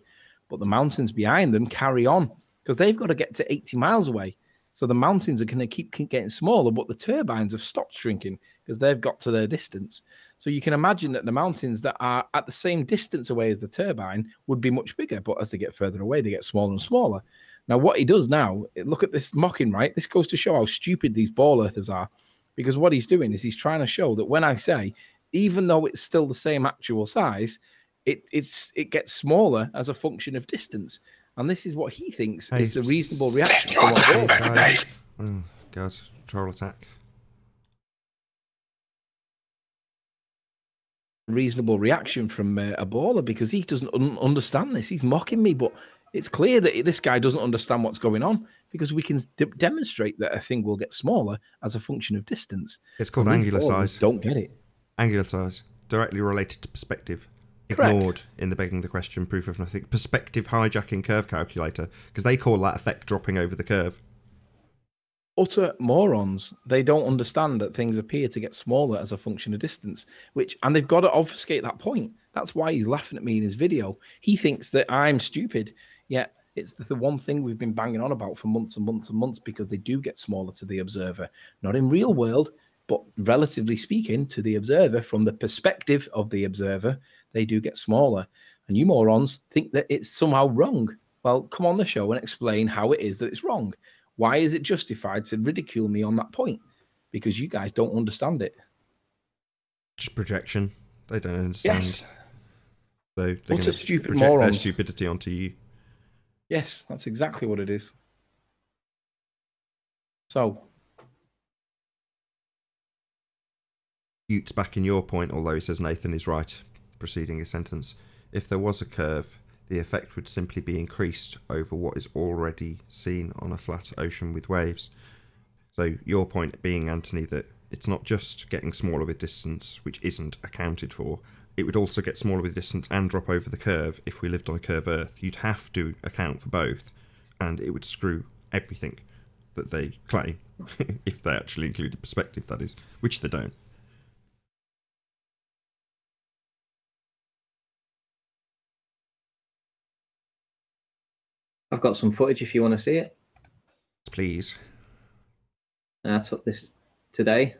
but the mountains behind them carry on because they've got to get to 80 miles away. So the mountains are going to keep getting smaller, but the turbines have stopped shrinking because they've got to their distance. So you can imagine that the mountains that are at the same distance away as the turbine would be much bigger, but as they get further away, they get smaller and smaller. Now, what he does now, look at this mocking, right? This goes to show how stupid these ball earthers are, because what he's doing is he's trying to show that when I say, even though it's still the same actual size, it gets smaller as a function of distance. And this is what he thinks is the reasonable reaction to what oh, God. Troll attack. Reasonable reaction from a baller, because he doesn't understand this. He's mocking me, but it's clear that this guy doesn't understand what's going on because we can demonstrate that a thing will get smaller as a function of distance. It's called angular size. Don't get it. Angular size, directly related to perspective. Correct. Ignored in the begging the question, proof of nothing. Perspective hijacking curve calculator, because they call that effect dropping over the curve. Utter morons. They don't understand that things appear to get smaller as a function of distance, and they've got to obfuscate that point. That's why he's laughing at me in his video. He thinks that I'm stupid, yet it's the one thing we've been banging on about for months and months and months, because they do get smaller to the observer. Not in real world, but relatively speaking to the observer, from the perspective of the observer, they do get smaller. And you morons think that it's somehow wrong. Well, come on the show and explain how it is that it's wrong. Why is it justified to ridicule me on that point? Because you guys don't understand it. Just projection. They don't understand. Yes. So they're going to stupid project morons. their stupidity onto you. Yes, that's exactly what it is. So. Ute's back in your point, although he says Nathan is right, preceding his sentence. If there was a curve, the effect would simply be increased over what is already seen on a flat ocean with waves. So your point being, Anthony, that it's not just getting smaller with distance, which isn't accounted for. It would also get smaller with distance and drop over the curve if we lived on a curve Earth. You'd have to account for both, and it would screw everything that they claim, if they actually included perspective, that is, which they don't. I've got some footage if you want to see it. Please. I took this today.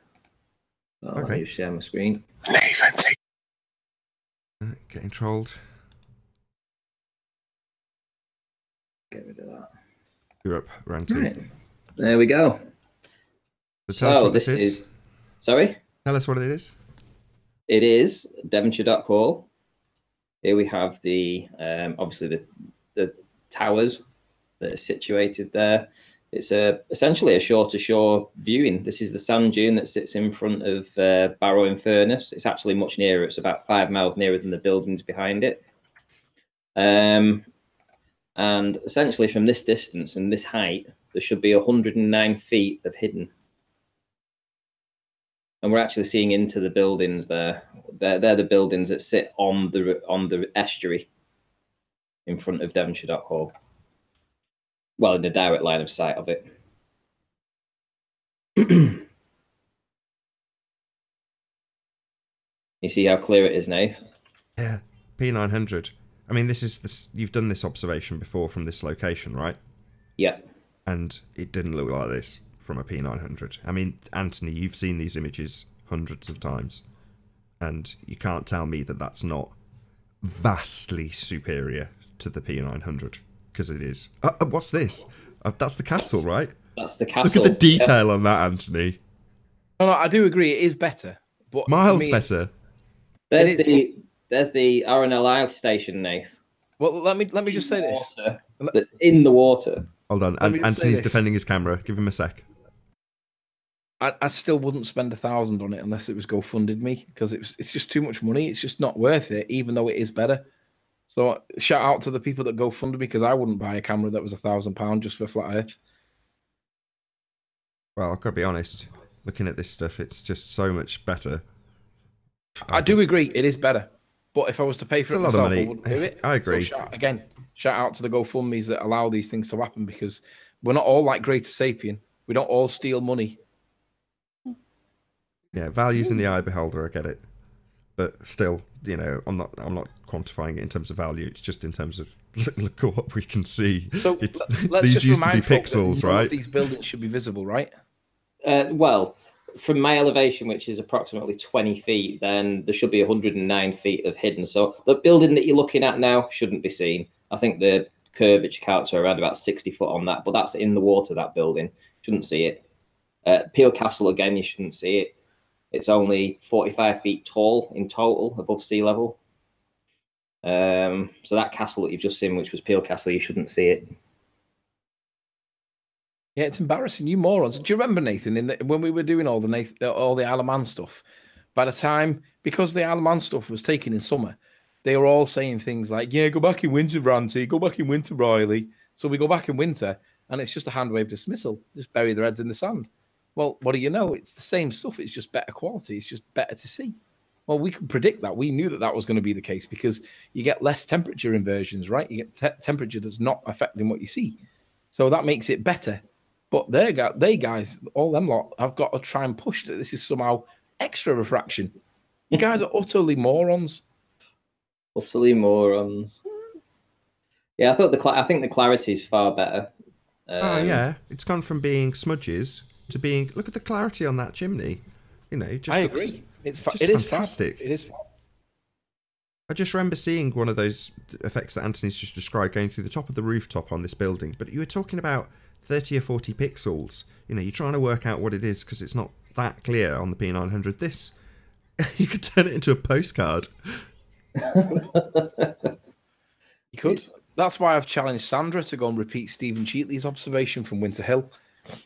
So Okay. I'll just share my screen. Getting trolled. Get rid of that. You're up, Ranty. Right. There we go. So tell us what this is. Sorry? Tell us what it is. It is Devonshire.call. Here we have the obviously the towers that are situated there. It's essentially a shore-to-shore viewing. This is the sand dune that sits in front of Barrow-in-Furness. It's actually much nearer. It's about 5 miles nearer than the buildings behind it. And essentially from this distance and this height, there should be 109 feet of hidden. And we're actually seeing into the buildings there. They're the buildings that sit on the estuary in front of Devonshire Dock Hall. Well, in the direct line of sight of it. You see how clear it is, Nath? Yeah, P900. I mean, you've done this observation before from this location, right? Yeah. And it didn't look like this from a P900. I mean, Anthony, you've seen these images hundreds of times, and you can't tell me that that's not vastly superior to the P900, because it is. What's this? That's the castle, right? That's the castle. Look at the detail on that, Anthony. No, I do agree. It is better, but miles better. There's the RNLI station, Nath. Well, let me just say this. That's in the water. Hold on, Anthony's defending his camera. Give him a sec. I still wouldn't spend 1,000 on it unless it was GoFunded me, because it's just too much money. It's just not worth it, even though it is better. So shout out to the people that GoFunded me, because I wouldn't buy a camera that was £1,000 just for flat Earth. Well, I've got to be honest. Looking at this stuff, it's just so much better. I do agree, it is better. But if I was to pay for it myself, I wouldn't do it. I agree. So shout out to the GoFundMes that allow these things to happen, because we're not all like Greater Sapien. We don't all steal money. Yeah, values in the eye beholder, I get it. But still, you know, I'm not quantifying it in terms of value. It's just in terms of look at what we can see. So these used to be pixels, right? These buildings should be visible, right? Well, from my elevation, which is approximately 20 feet, then there should be 109 feet of hidden. So the building that you're looking at now shouldn't be seen. I think the curvature counts are around about 60 foot on that, but that's in the water, that building. Shouldn't see it. Peel Castle, again, you shouldn't see it. It's only 45 feet tall in total, above sea level. So that castle that you've just seen, which was Peel Castle, you shouldn't see it. Yeah, it's embarrassing, you morons. Do you remember, Nathan, when we were doing all the Isle of Man stuff? By the time, because the Isle of Man stuff was taken in summer, they were all saying things like, yeah, go back in winter, Ranty, go back in winter, Riley. So we go back in winter, and it's just a hand wave dismissal. Just bury their heads in the sand. Well, what do you know? It's the same stuff. It's just better quality. It's just better to see. Well, we could predict that. We knew that that was going to be the case, because you get less temperature inversions, right? You get temperature that's not affecting what you see. So that makes it better. But they guys, all them lot, have got to try and push that this is somehow extra refraction. You guys are utterly morons. Utterly morons. Yeah, I think the clarity is far better. Oh yeah, it's gone from being smudges to being. Look at the clarity on that chimney. You know, I agree. It is fantastic. It is. I just remember seeing one of those effects that Anthony's just described going through the top of the rooftop on this building. But you were talking about 30 or 40 pixels. You know, you're trying to work out what it is because it's not that clear on the P900. This, you could turn it into a postcard. You could. That's why I've challenged Sandra to go and repeat Stephen Cheatley's observation from Winter Hill,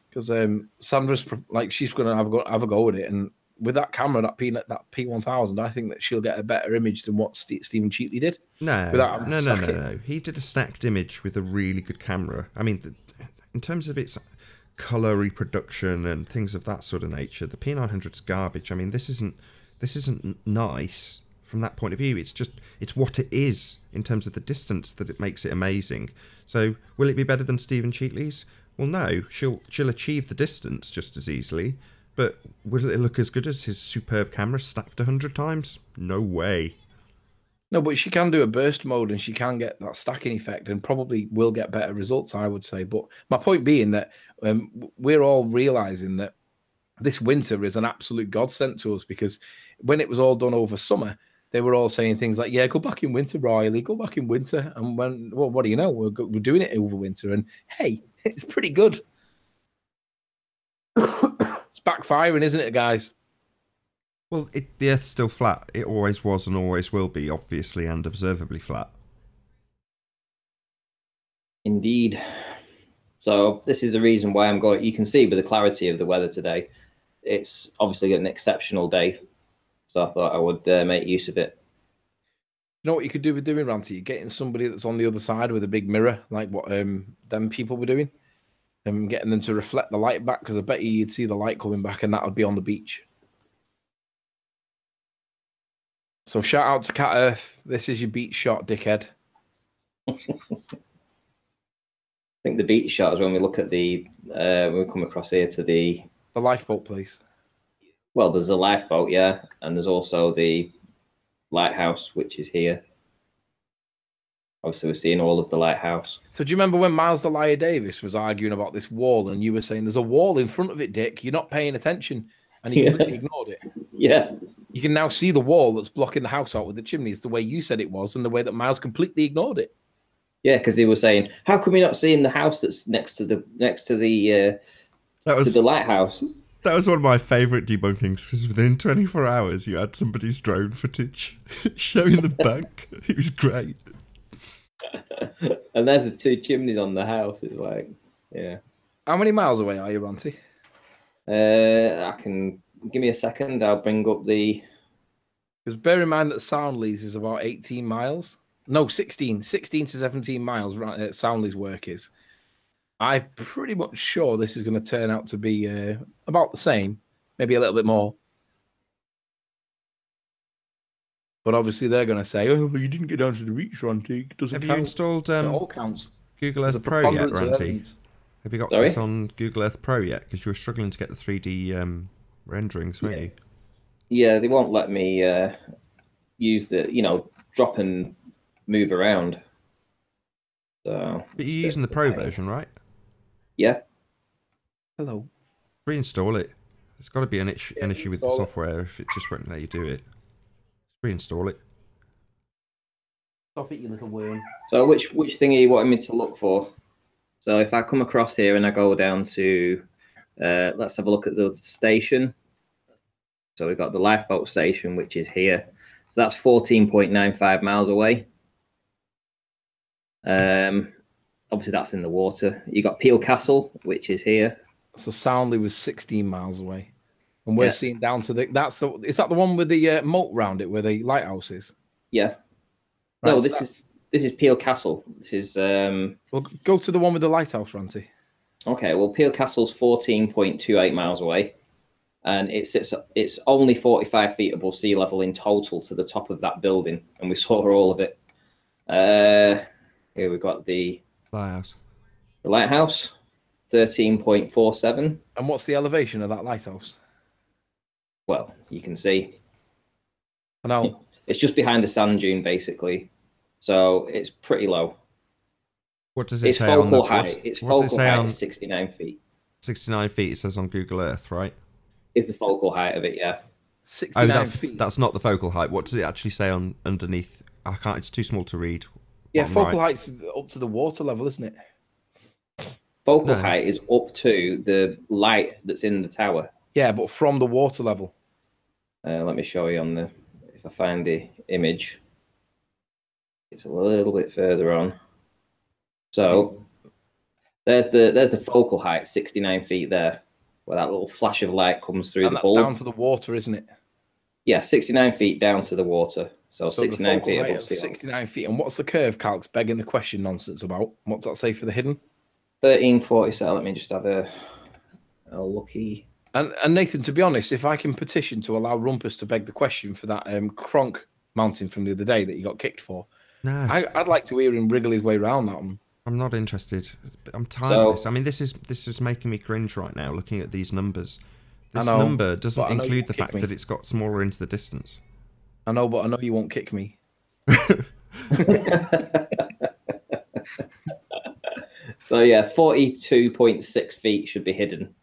because Sandra's like, she's going to have a go at it, and with that camera, that P1000, I think that she'll get a better image than what Stephen Cheatley did. No. He did a stacked image with a really good camera. I mean, in terms of its color reproduction and things of that sort of nature, the P900's garbage. I mean, this isn't nice from that point of view. It's what it is in terms of the distance that it makes it amazing. So will it be better than Stephen Cheatley's? Well, no. She'll achieve the distance just as easily, but will it look as good as his superb camera stacked 100 times? No way. No, but she can do a burst mode and she can get that stacking effect and probably will get better results, I would say. But my point being that we're all realizing that this winter is an absolute godsend to us, because when it was all done over summer, they were all saying things like, yeah, go back in winter, Riley, go back in winter. And when, well, what do you know? We're doing it over winter. And hey, it's pretty good. It's backfiring, isn't it, guys? Well, the Earth's still flat. It always was and always will be, obviously, and observably flat. Indeed. So this is the reason why I'm going. You can see with the clarity of the weather today, it's obviously an exceptional day. So I thought I would make use of it. You know what you could do with doing, Ranty? You're getting somebody that's on the other side with a big mirror, like what them people were doing, and getting them to reflect the light back, because I bet you'd see the light coming back, and that would be on the beach. So shout out to Cat Earth. This is your beach shot, dickhead. I think the beach shot is when we look at the when we come across here to the lifeboat place. Well, there's a lifeboat, yeah, and there's also the lighthouse, which is here. Obviously, we're seeing all of the lighthouse. So do you remember when Miles the Liar Davis was arguing about this wall, and you were saying there's a wall in front of it, Dick? You're not paying attention, and he completely ignored it. Yeah. You can now see the wall that's blocking the house out with the chimneys, the way you said it was, and the way that Miles completely ignored it. Yeah, because they were saying, "How come you're not seeing the house that's next to the lighthouse?" That was one of my favourite debunkings, because within 24 hours you had somebody's drone footage showing the bank. It was great. And there's the two chimneys on the house. It's like, yeah. How many miles away are you, Ranty? I can give me a second. I'll bring up the. Because bear in mind that Soundley's is about 18 miles. No, 16 to 17 miles. Soundley's work is. I'm pretty much sure this is going to turn out to be about the same, maybe a little bit more. But obviously they're going to say, "Oh, but you didn't get down to the reach, Ranty. It doesn't Have count." you installed It all counts. Google Earth Pro yet, Ranty? Have you got this on Google Earth Pro yet? Because you were struggling to get the 3D renderings, weren't you? Yeah, they won't let me use the, drop and move around. So. But you're using the Pro version, right? Yeah. Hello. Reinstall it. There's got to be an issue with the software if it just won't let you do it. Reinstall it. Stop it, you little worm. So which thing are you wanting me to look for? So if I come across here and I go down to, let's have a look at the station. So we've got the lifeboat station, which is here. So that's 14.95 miles away. Obviously that's in the water. You got Peel Castle, which is here. So Soundley was 16 miles away. And we're seeing down to is that the one with the moat round it, where the lighthouse is? Yeah. Right, No, so this is Peel Castle. This is Well, go to the one with the lighthouse, Ranty. Okay, well, Peel Castle's 14.28 miles away, and it's only 45 feet above sea level in total to the top of that building, and we saw all of it. Here we've got the lighthouse. The lighthouse, 13.47. And what's the elevation of that lighthouse? Well, you can see. I know. It's just behind the sand dune, basically, so it's pretty low. What does it say on the height? Its focal height is 69 feet. 69 feet, it says on Google Earth, right? Is the focal height of it, yeah. 69 feet. That's not the focal height. What does it actually say on underneath? I can't. It's too small to read. Yeah, focal height's up to the water level, isn't it? Focal height is up to the light that's in the tower. Yeah, but from the water level. Let me show you if I find the image. It's a little bit further on. So there's the focal height, 69 feet there, where that little flash of light comes through the bulb. Down to the water, isn't it? Yeah, 69 feet down to the water. So 69 feet above sea level. 69 feet. And what's the curve calcs begging the question nonsense about? What's that say for the hidden? 1347. Let me just have a looky. And Nathan, to be honest, if I can petition to allow Rumpus to beg the question for that Kronk mountain from the other day that he got kicked for, I'd like to hear him wriggle his way around that one. I'm not interested. I'm tired of this. I mean, this is making me cringe right now looking at these numbers. This number doesn't include the fact that it's got smaller into the distance. I know, but I know you won't kick me. So yeah, 42.6 feet should be hidden.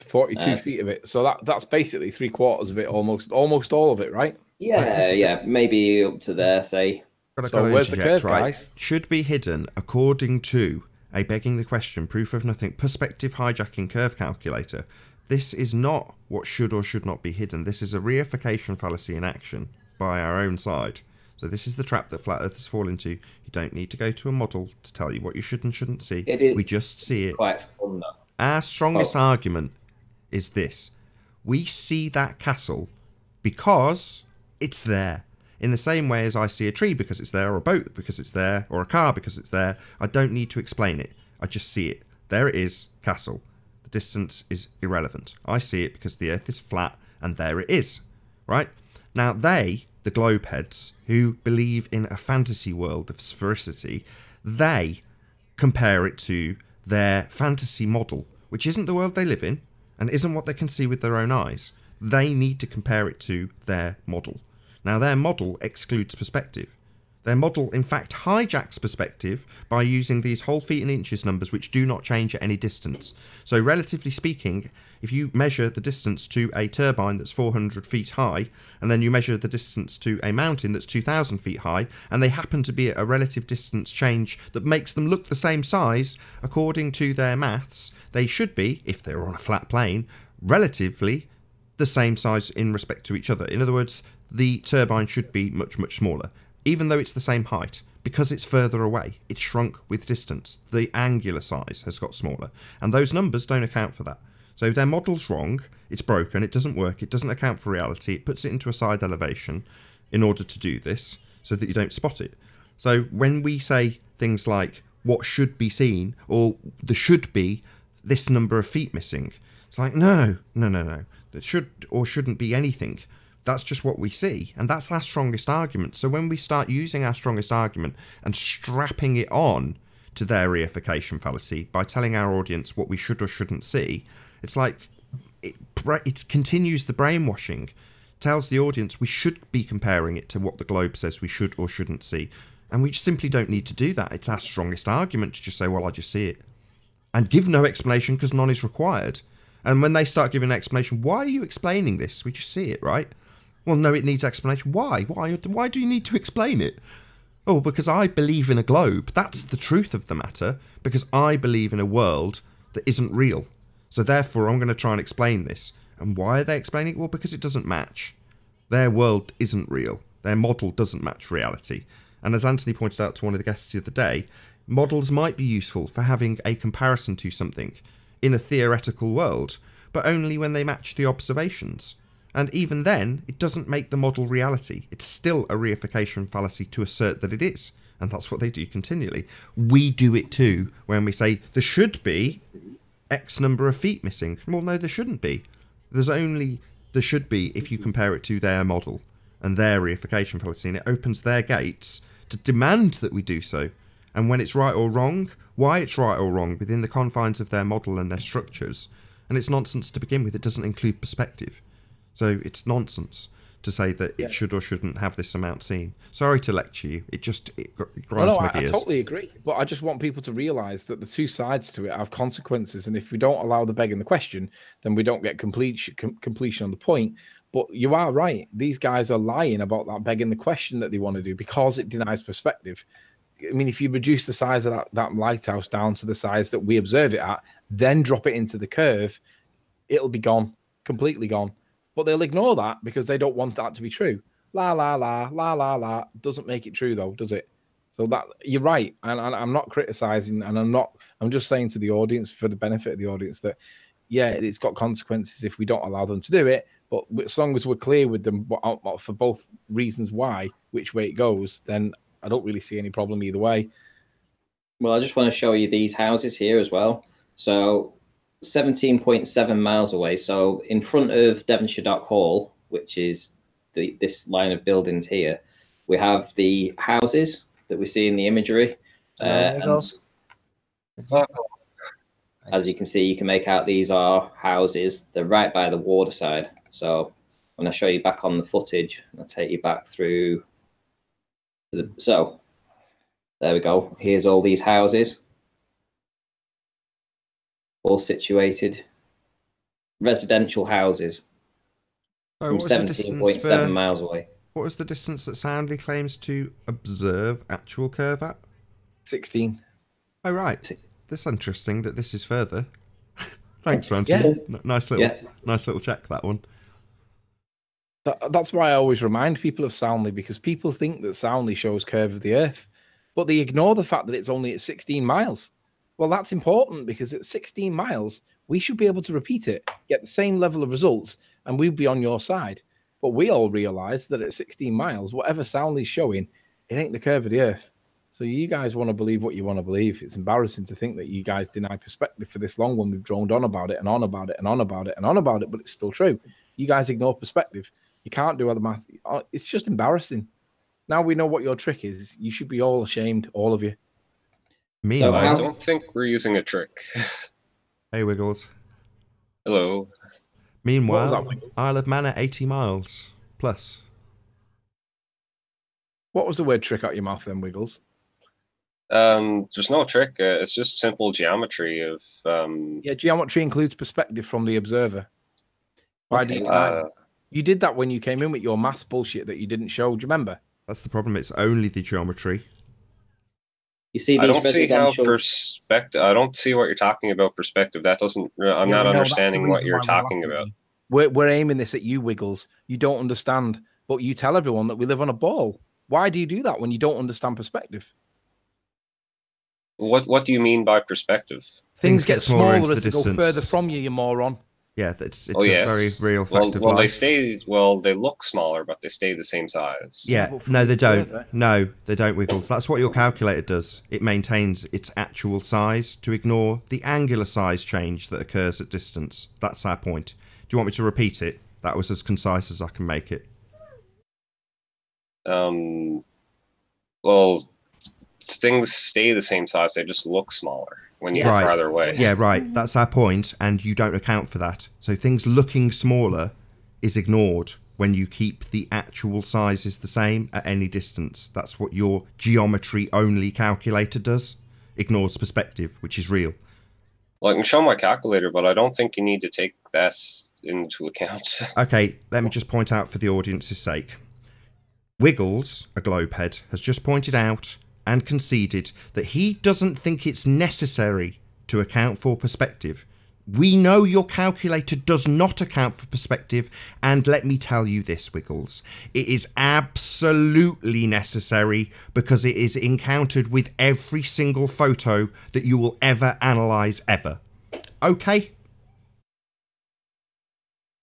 42 feet of it. So that's basically 3/4 of it, almost all of it, right? Yeah, yeah, maybe up to there, say. So where's the curve, guys? Should be hidden according to a begging the question, proof of nothing, perspective hijacking curve calculator. This is not what should or should not be hidden. This is a reification fallacy in action by our own side. So this is the trap that flat earthers fall into. You don't need to go to a model to tell you what you should and shouldn't see. We just see it. Quite fun, though. Our strongest argument is this. We see that castle because it's there. In the same way as I see a tree because it's there, or a boat because it's there, or a car because it's there, I don't need to explain it. I just see it. There it is, castle. The distance is irrelevant. I see it because the Earth is flat, and there it is, right? Now they, the globe heads, who believe in a fantasy world of sphericity, they compare it to their fantasy model, which isn't the world they live in, and isn't what they can see with their own eyes. They need to compare it to their model. Now, their model excludes perspective. Their model, in fact, hijacks perspective by using these whole feet and inches numbers, which do not change at any distance. So, relatively speaking, if you measure the distance to a turbine that's 400 feet high, and then you measure the distance to a mountain that's 2,000 feet high, and they happen to be at a relative distance change that makes them look the same size, according to their maths, they should be, if they're on a flat plane, relatively the same size in respect to each other. In other words, the turbine should be much, much smaller, even though it's the same height. Because it's further away, it's shrunk with distance. The angular size has got smaller, and those numbers don't account for that. So their model's wrong, it's broken, it doesn't work, it doesn't account for reality, it puts it into a side elevation in order to do this, so that you don't spot it. So when we say things like, what should be seen, or there should be this number of feet missing, it's like, no. There should or shouldn't be anything. That's just what we see, and that's our strongest argument. So when we start using our strongest argument and strapping it on to their reification fallacy by telling our audience what we should or shouldn't see, it's like it continues the brainwashing, tells the audience we should be comparing it to what the globe says we should or shouldn't see, and we simply don't need to do that. It's our strongest argument to just say, well, I just see it, and give no explanation because none is required. And when they start giving an explanation, why are you explaining this? We just see it, right? Well, no, it needs explanation. Why? Why do you need to explain it? Oh, because I believe in a globe. That's the truth of the matter. Because I believe in a world that isn't real. So therefore, I'm going to try and explain this. And why are they explaining it? Well, because it doesn't match. Their world isn't real. Their model doesn't match reality. And as Anthony pointed out to one of the guests the other day, models might be useful for having a comparison to something in a theoretical world, but only when they match the observations. And even then, it doesn't make the model reality. It's still a reification fallacy to assert that it is. And that's what they do continually. We do it too when we say there should be X number of feet missing. Well, no, there shouldn't be. There should be if you compare it to their model and their reification fallacy, and it opens their gates to demand that we do so. And when it's right or wrong, why it's right or wrong within the confines of their model and their structures. And it's nonsense to begin with. It doesn't include perspective. So it's nonsense to say that it should or shouldn't have this amount seen. Sorry to lecture you. It grinds my gears. I totally agree. But I just want people to realise that the two sides to it have consequences. And if we don't allow the begging the question, then we don't get completion on the point. But you are right. These guys are lying about that begging the question that they want to do because it denies perspective. I mean, if you reduce the size of that lighthouse down to the size that we observe it at, then drop it into the curve, it'll be gone, completely gone. But they'll ignore that because they don't want that to be true. La, la, la, la, la, la. Doesn't make it true, though, does it? So that you're right. And I'm not criticizing, and I'm just saying to the audience, for the benefit of the audience, that, yeah, it's got consequences if we don't allow them to do it. But as long as we're clear with them for both reasons why, which way it goes, then I don't really see any problem either way. Well, I just want to show you these houses here as well. So 17.7 miles away. So in front of Devonshire Dock Hall, which is this line of buildings here, we have the houses that we see in the imagery. As you can see, you can make out these are houses. They're right by the waterside. So when I show you back on the footage, I'll take you back through. So there we go. Here's all these houses, all situated residential houses from 17.7 miles away. What was the distance that Soundly claims to observe actual curve at? 16. Oh, right. That's interesting that this is further. Thanks, Ranty. Yeah. Nice little check, that one. That's why I always remind people of Soundly, because people think that Soundly shows curve of the Earth, but they ignore the fact that it's only at 16 miles. Well, that's important because at 16 miles, we should be able to repeat it, get the same level of results, and we'd be on your side. But we all realize that at 16 miles, whatever sound is showing, it ain't the curve of the Earth. So you guys want to believe what you want to believe. It's embarrassing to think that you guys deny perspective for this long when we've droned on about it and on about it and on about it and on about it, but it's still true. You guys ignore perspective. You can't do other math. It's just embarrassing. Now we know what your trick is. You should be all ashamed, all of you. Meanwhile, I don't think we're using a trick. Hey, Wiggles. Hello. Meanwhile, What was that, Wiggles? Isle of Man at 80 miles plus. What was the word trick out your mouth then, Wiggles? There's no trick. It's just simple geometry of. Yeah, geometry includes perspective from the observer. Why do you deny that? You did that when you came in with your maths bullshit that you didn't show. Do you remember? That's the problem. It's only the geometry. You see, I don't these see how residential. perspective. I don't see what you're talking about. Perspective. That doesn't. I'm not understanding what you're talking about. We're aiming this at you, Wiggles. You don't understand, but you tell everyone that we live on a ball. Why do you do that when you don't understand perspective? What do you mean by perspective? Things get smaller into smaller the as they go distance. further from you, you moron. Yeah, it's Oh, a yes. very real fact of Well, life. they look smaller, but they stay the same size. Yeah, but from no, they the don't. observer. No, they don't, Wiggles. That's what your calculator does. It maintains its actual size to ignore the angular size change that occurs at distance. That's our point. Do you want me to repeat it? That was as concise as I can make it. Well, things stay the same size. They just look smaller when you Right. get farther away. Yeah, right. That's our point, and you don't account for that. So things looking smaller is ignored when you keep the actual sizes the same at any distance. That's what your geometry-only calculator does. Ignores perspective, which is real. Well, I can show my calculator, but I don't think you need to take that into account. Okay, let me just point out for the audience's sake. Wiggles, a globehead, has just pointed out and conceded that he doesn't think it's necessary to account for perspective. We know your calculator does not account for perspective, and let me tell you this, Wiggles. It is absolutely necessary because it is encountered with every single photo that you will ever analyse ever. Okay?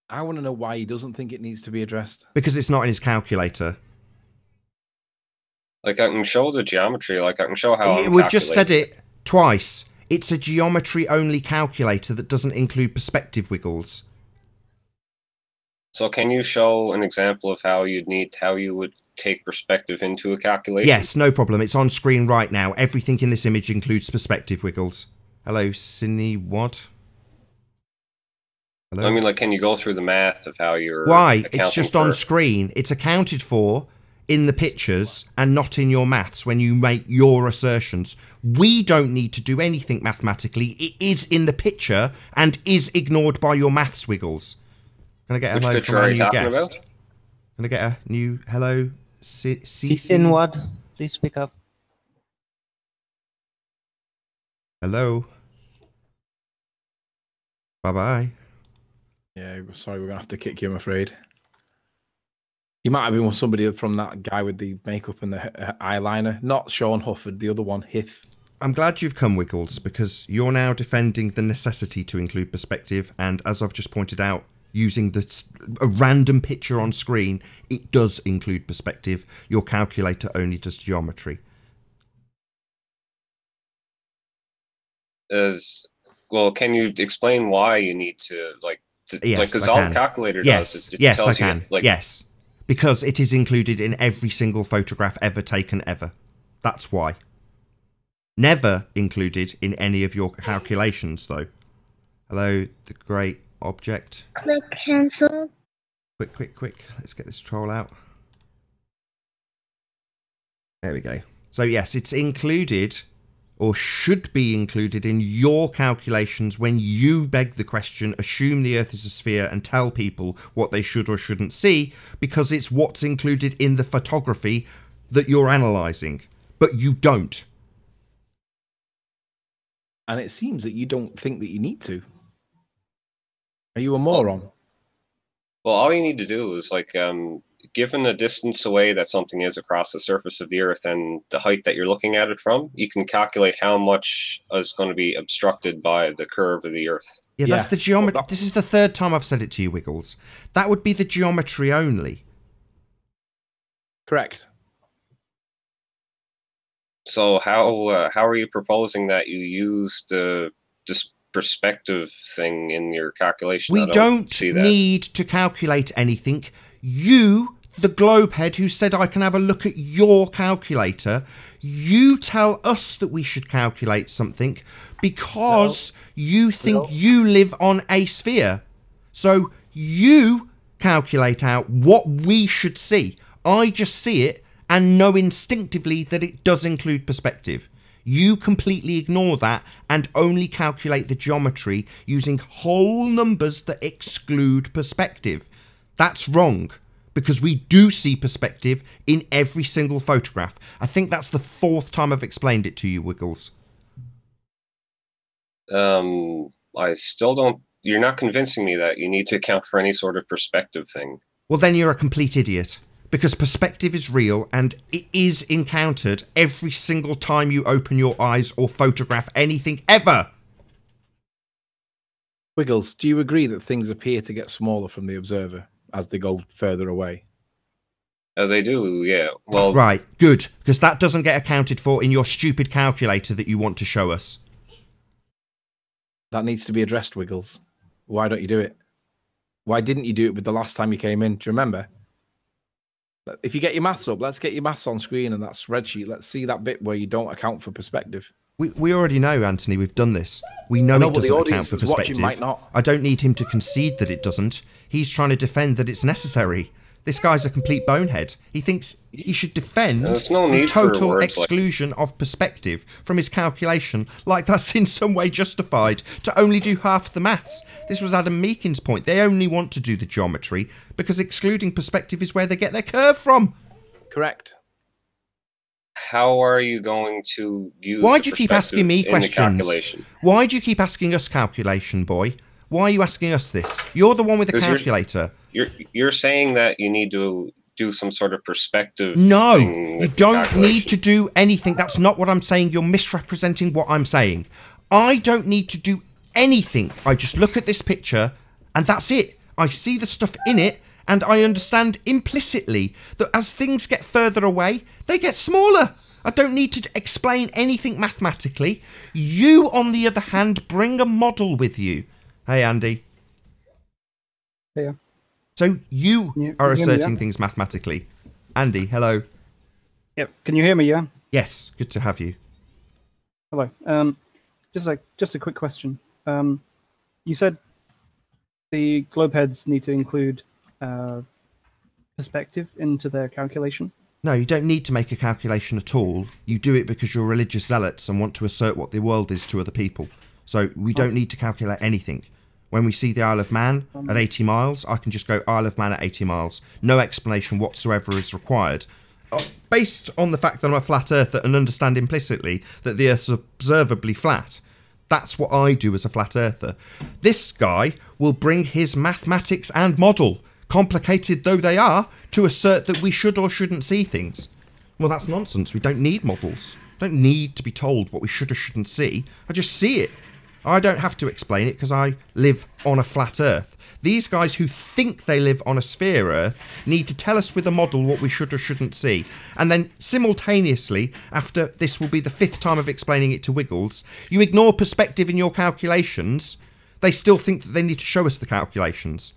I want to know why he doesn't think it needs to be addressed. Because it's not in his calculator. Like, I can show the geometry. Like, I can show how I'm We've just said calculating. it twice. It's a geometry-only calculator that doesn't include perspective, Wiggles. So can you show an example of how you would take perspective into a calculation? Yes, no problem. It's on screen right now. Everything in this image includes perspective, Wiggles. Hello, Cindy Wad. Hello? I mean, like, can you go through the math of how you're Why? It's accounting just for on screen. It's accounted for in the pictures and not in your maths when you make your assertions. We don't need to do anything mathematically. It is in the picture and is ignored by your maths, Wiggles. Can I get a Which hello picture from are our you new talking guest? about? Can I get a new hello? Season what? Please speak up. Hello. Bye-bye. Yeah, sorry, we're going to have to kick you, I'm afraid. You might have been with somebody from that guy with the makeup and the eyeliner. Not Sean Hufford, the other one, Hith. I'm glad you've come, Wiggles, because you're now defending the necessity to include perspective, and as I've just pointed out, using a random picture on screen, it does include perspective. Your calculator only does geometry. Well, can you explain why you need to, like, Yes, because I all can. the calculator Yes, does is it yes, tells I you, can. like, Yes, because it is included in every single photograph ever taken ever. That's why. Never included in any of your calculations, though. Hello, the great object. Click cancel. Quick. Let's get this troll out. There we go. So yes, it's included, or should be included in your calculations when you beg the question, assume the Earth is a sphere, and tell people what they should or shouldn't see, because it's what's included in the photography that you're analysing. But you don't. And it seems that you don't think that you need to. Are you a moron? Well, all you need to do is, like, given the distance away that something is across the surface of the Earth and the height that you're looking at it from, you can calculate how much is going to be obstructed by the curve of the Earth. Yeah, that's the geometry. This is the third time I've said it to you, Wiggles. That would be the geometry only. Correct. So how are you proposing that you use this perspective thing in your calculation? We don't need to calculate anything. You, the globehead who said I can have a look at your calculator, you tell us that we should calculate something because you think you live on a sphere. So you calculate out what we should see. I just see it and know instinctively that it does include perspective. You completely ignore that and only calculate the geometry using whole numbers that exclude perspective. That's wrong, because we do see perspective in every single photograph. I think that's the fourth time I've explained it to you, Wiggles. I still don't... You're not convincing me that you need to account for any sort of perspective thing. Well, then you're a complete idiot. Because perspective is real and it is encountered every single time you open your eyes or photograph anything ever. Wiggles, do you agree that things appear to get smaller from the observer as they go further away? They do, yeah. Well, right, good, because that doesn't get accounted for in your stupid calculator that you want to show us. That needs to be addressed, Wiggles. Why don't you do it? Why didn't you do it with the last time you came in? Do you remember? If you get your maths up, let's get your maths on screen and that spreadsheet. Let's see that bit where you don't account for perspective. We already know, Anthony, we've done this. We know it doesn't account for perspective. Might not. I don't need him to concede that it doesn't. He's trying to defend that it's necessary. This guy's a complete bonehead. He thinks he should defend the total exclusion of perspective from his calculation, like that's in some way justified to only do half the maths. This was Adam Meakin's point. They only want to do the geometry because excluding perspective is where they get their curve from. Correct. How are you going to use Why do you keep asking me questions? Calculation? Why do you keep asking us calculation, boy? Why are you asking us this? You're the one with the calculator. You're saying that you need to do some sort of perspective. No, you don't need to do anything. That's not what I'm saying. You're misrepresenting what I'm saying. I don't need to do anything. I just look at this picture and that's it. I see the stuff in it and I understand implicitly that as things get further away, they get smaller. I don't need to explain anything mathematically. You, on the other hand, bring a model with you. Hey, Andy. Yeah. So you are asserting things mathematically. Andy, hello. Yep. Can you hear me, yeah? Yes. Good to have you. Hello. Just a quick question. You said the globeheads need to include perspective into their calculation? No, you don't need to make a calculation at all. You do it because you're religious zealots and want to assert what the world is to other people. So we don't need to calculate anything. When we see the Isle of Man at 80 miles, I can just go Isle of Man at 80 miles. No explanation whatsoever is required. Based on the fact that I'm a flat earther and understand implicitly that the Earth's observably flat. That's what I do as a flat earther. This guy will bring his mathematics and model, complicated though they are, to assert that we should or shouldn't see things. Well, that's nonsense. We don't need models. We don't need to be told what we should or shouldn't see. I just see it. I don't have to explain it because I live on a flat Earth. These guys who think they live on a sphere Earth need to tell us with a model what we should or shouldn't see. And then simultaneously, after this will be the 5th time of explaining it to Wiggles, you ignore perspective in your calculations. They still think that they need to show us the calculations.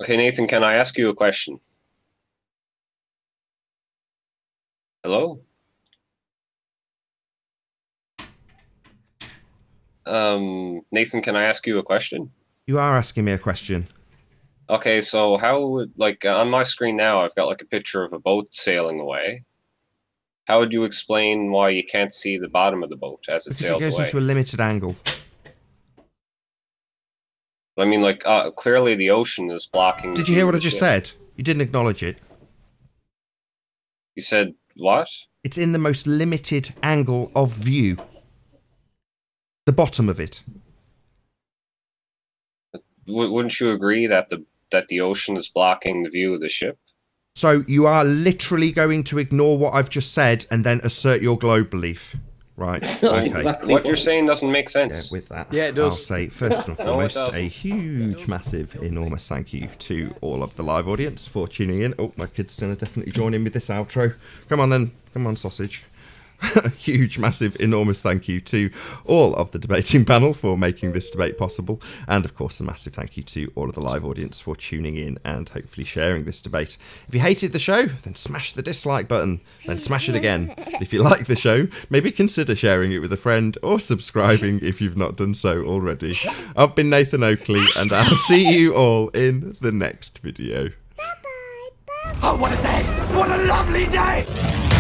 Okay, Nathan, can I ask you a question? Hello? Nathan, can I ask you a question? You are asking me a question. Okay, so how would, like, on my screen now, I've got, like, a picture of a boat sailing away. How would you explain why you can't see the bottom of the boat as it sails away? Because it goes into a limited angle. I mean, like, clearly the ocean is blocking... Did you hear what I just said? You didn't acknowledge it. You said what? It's in the most limited angle of view. The bottom of it. Wouldn't you agree that the that the ocean is blocking the view of the ship. So you are literally going to ignore what I've just said and then assert your globe belief. Right. Okay. Exactly What you're saying doesn't make Yeah, sense. with that, Yeah, it does. I'll say first and No, it foremost doesn't. a huge, massive, enormous thank you to all of the live audience for tuning in. Oh, my kid's going to definitely join in with this outro. Come on then. Come on, sausage. Huge, massive, enormous thank you to all of the debating panel for making this debate possible, and of course a massive thank you to all of the live audience for tuning in and hopefully sharing this debate. If you hated the show, then smash the dislike button, then smash it again. If you like the show, maybe consider sharing it with a friend or subscribing if you've not done so already. I've been Nathan Oakley, and I'll see you all in the next video. Oh, what a day! What a lovely day!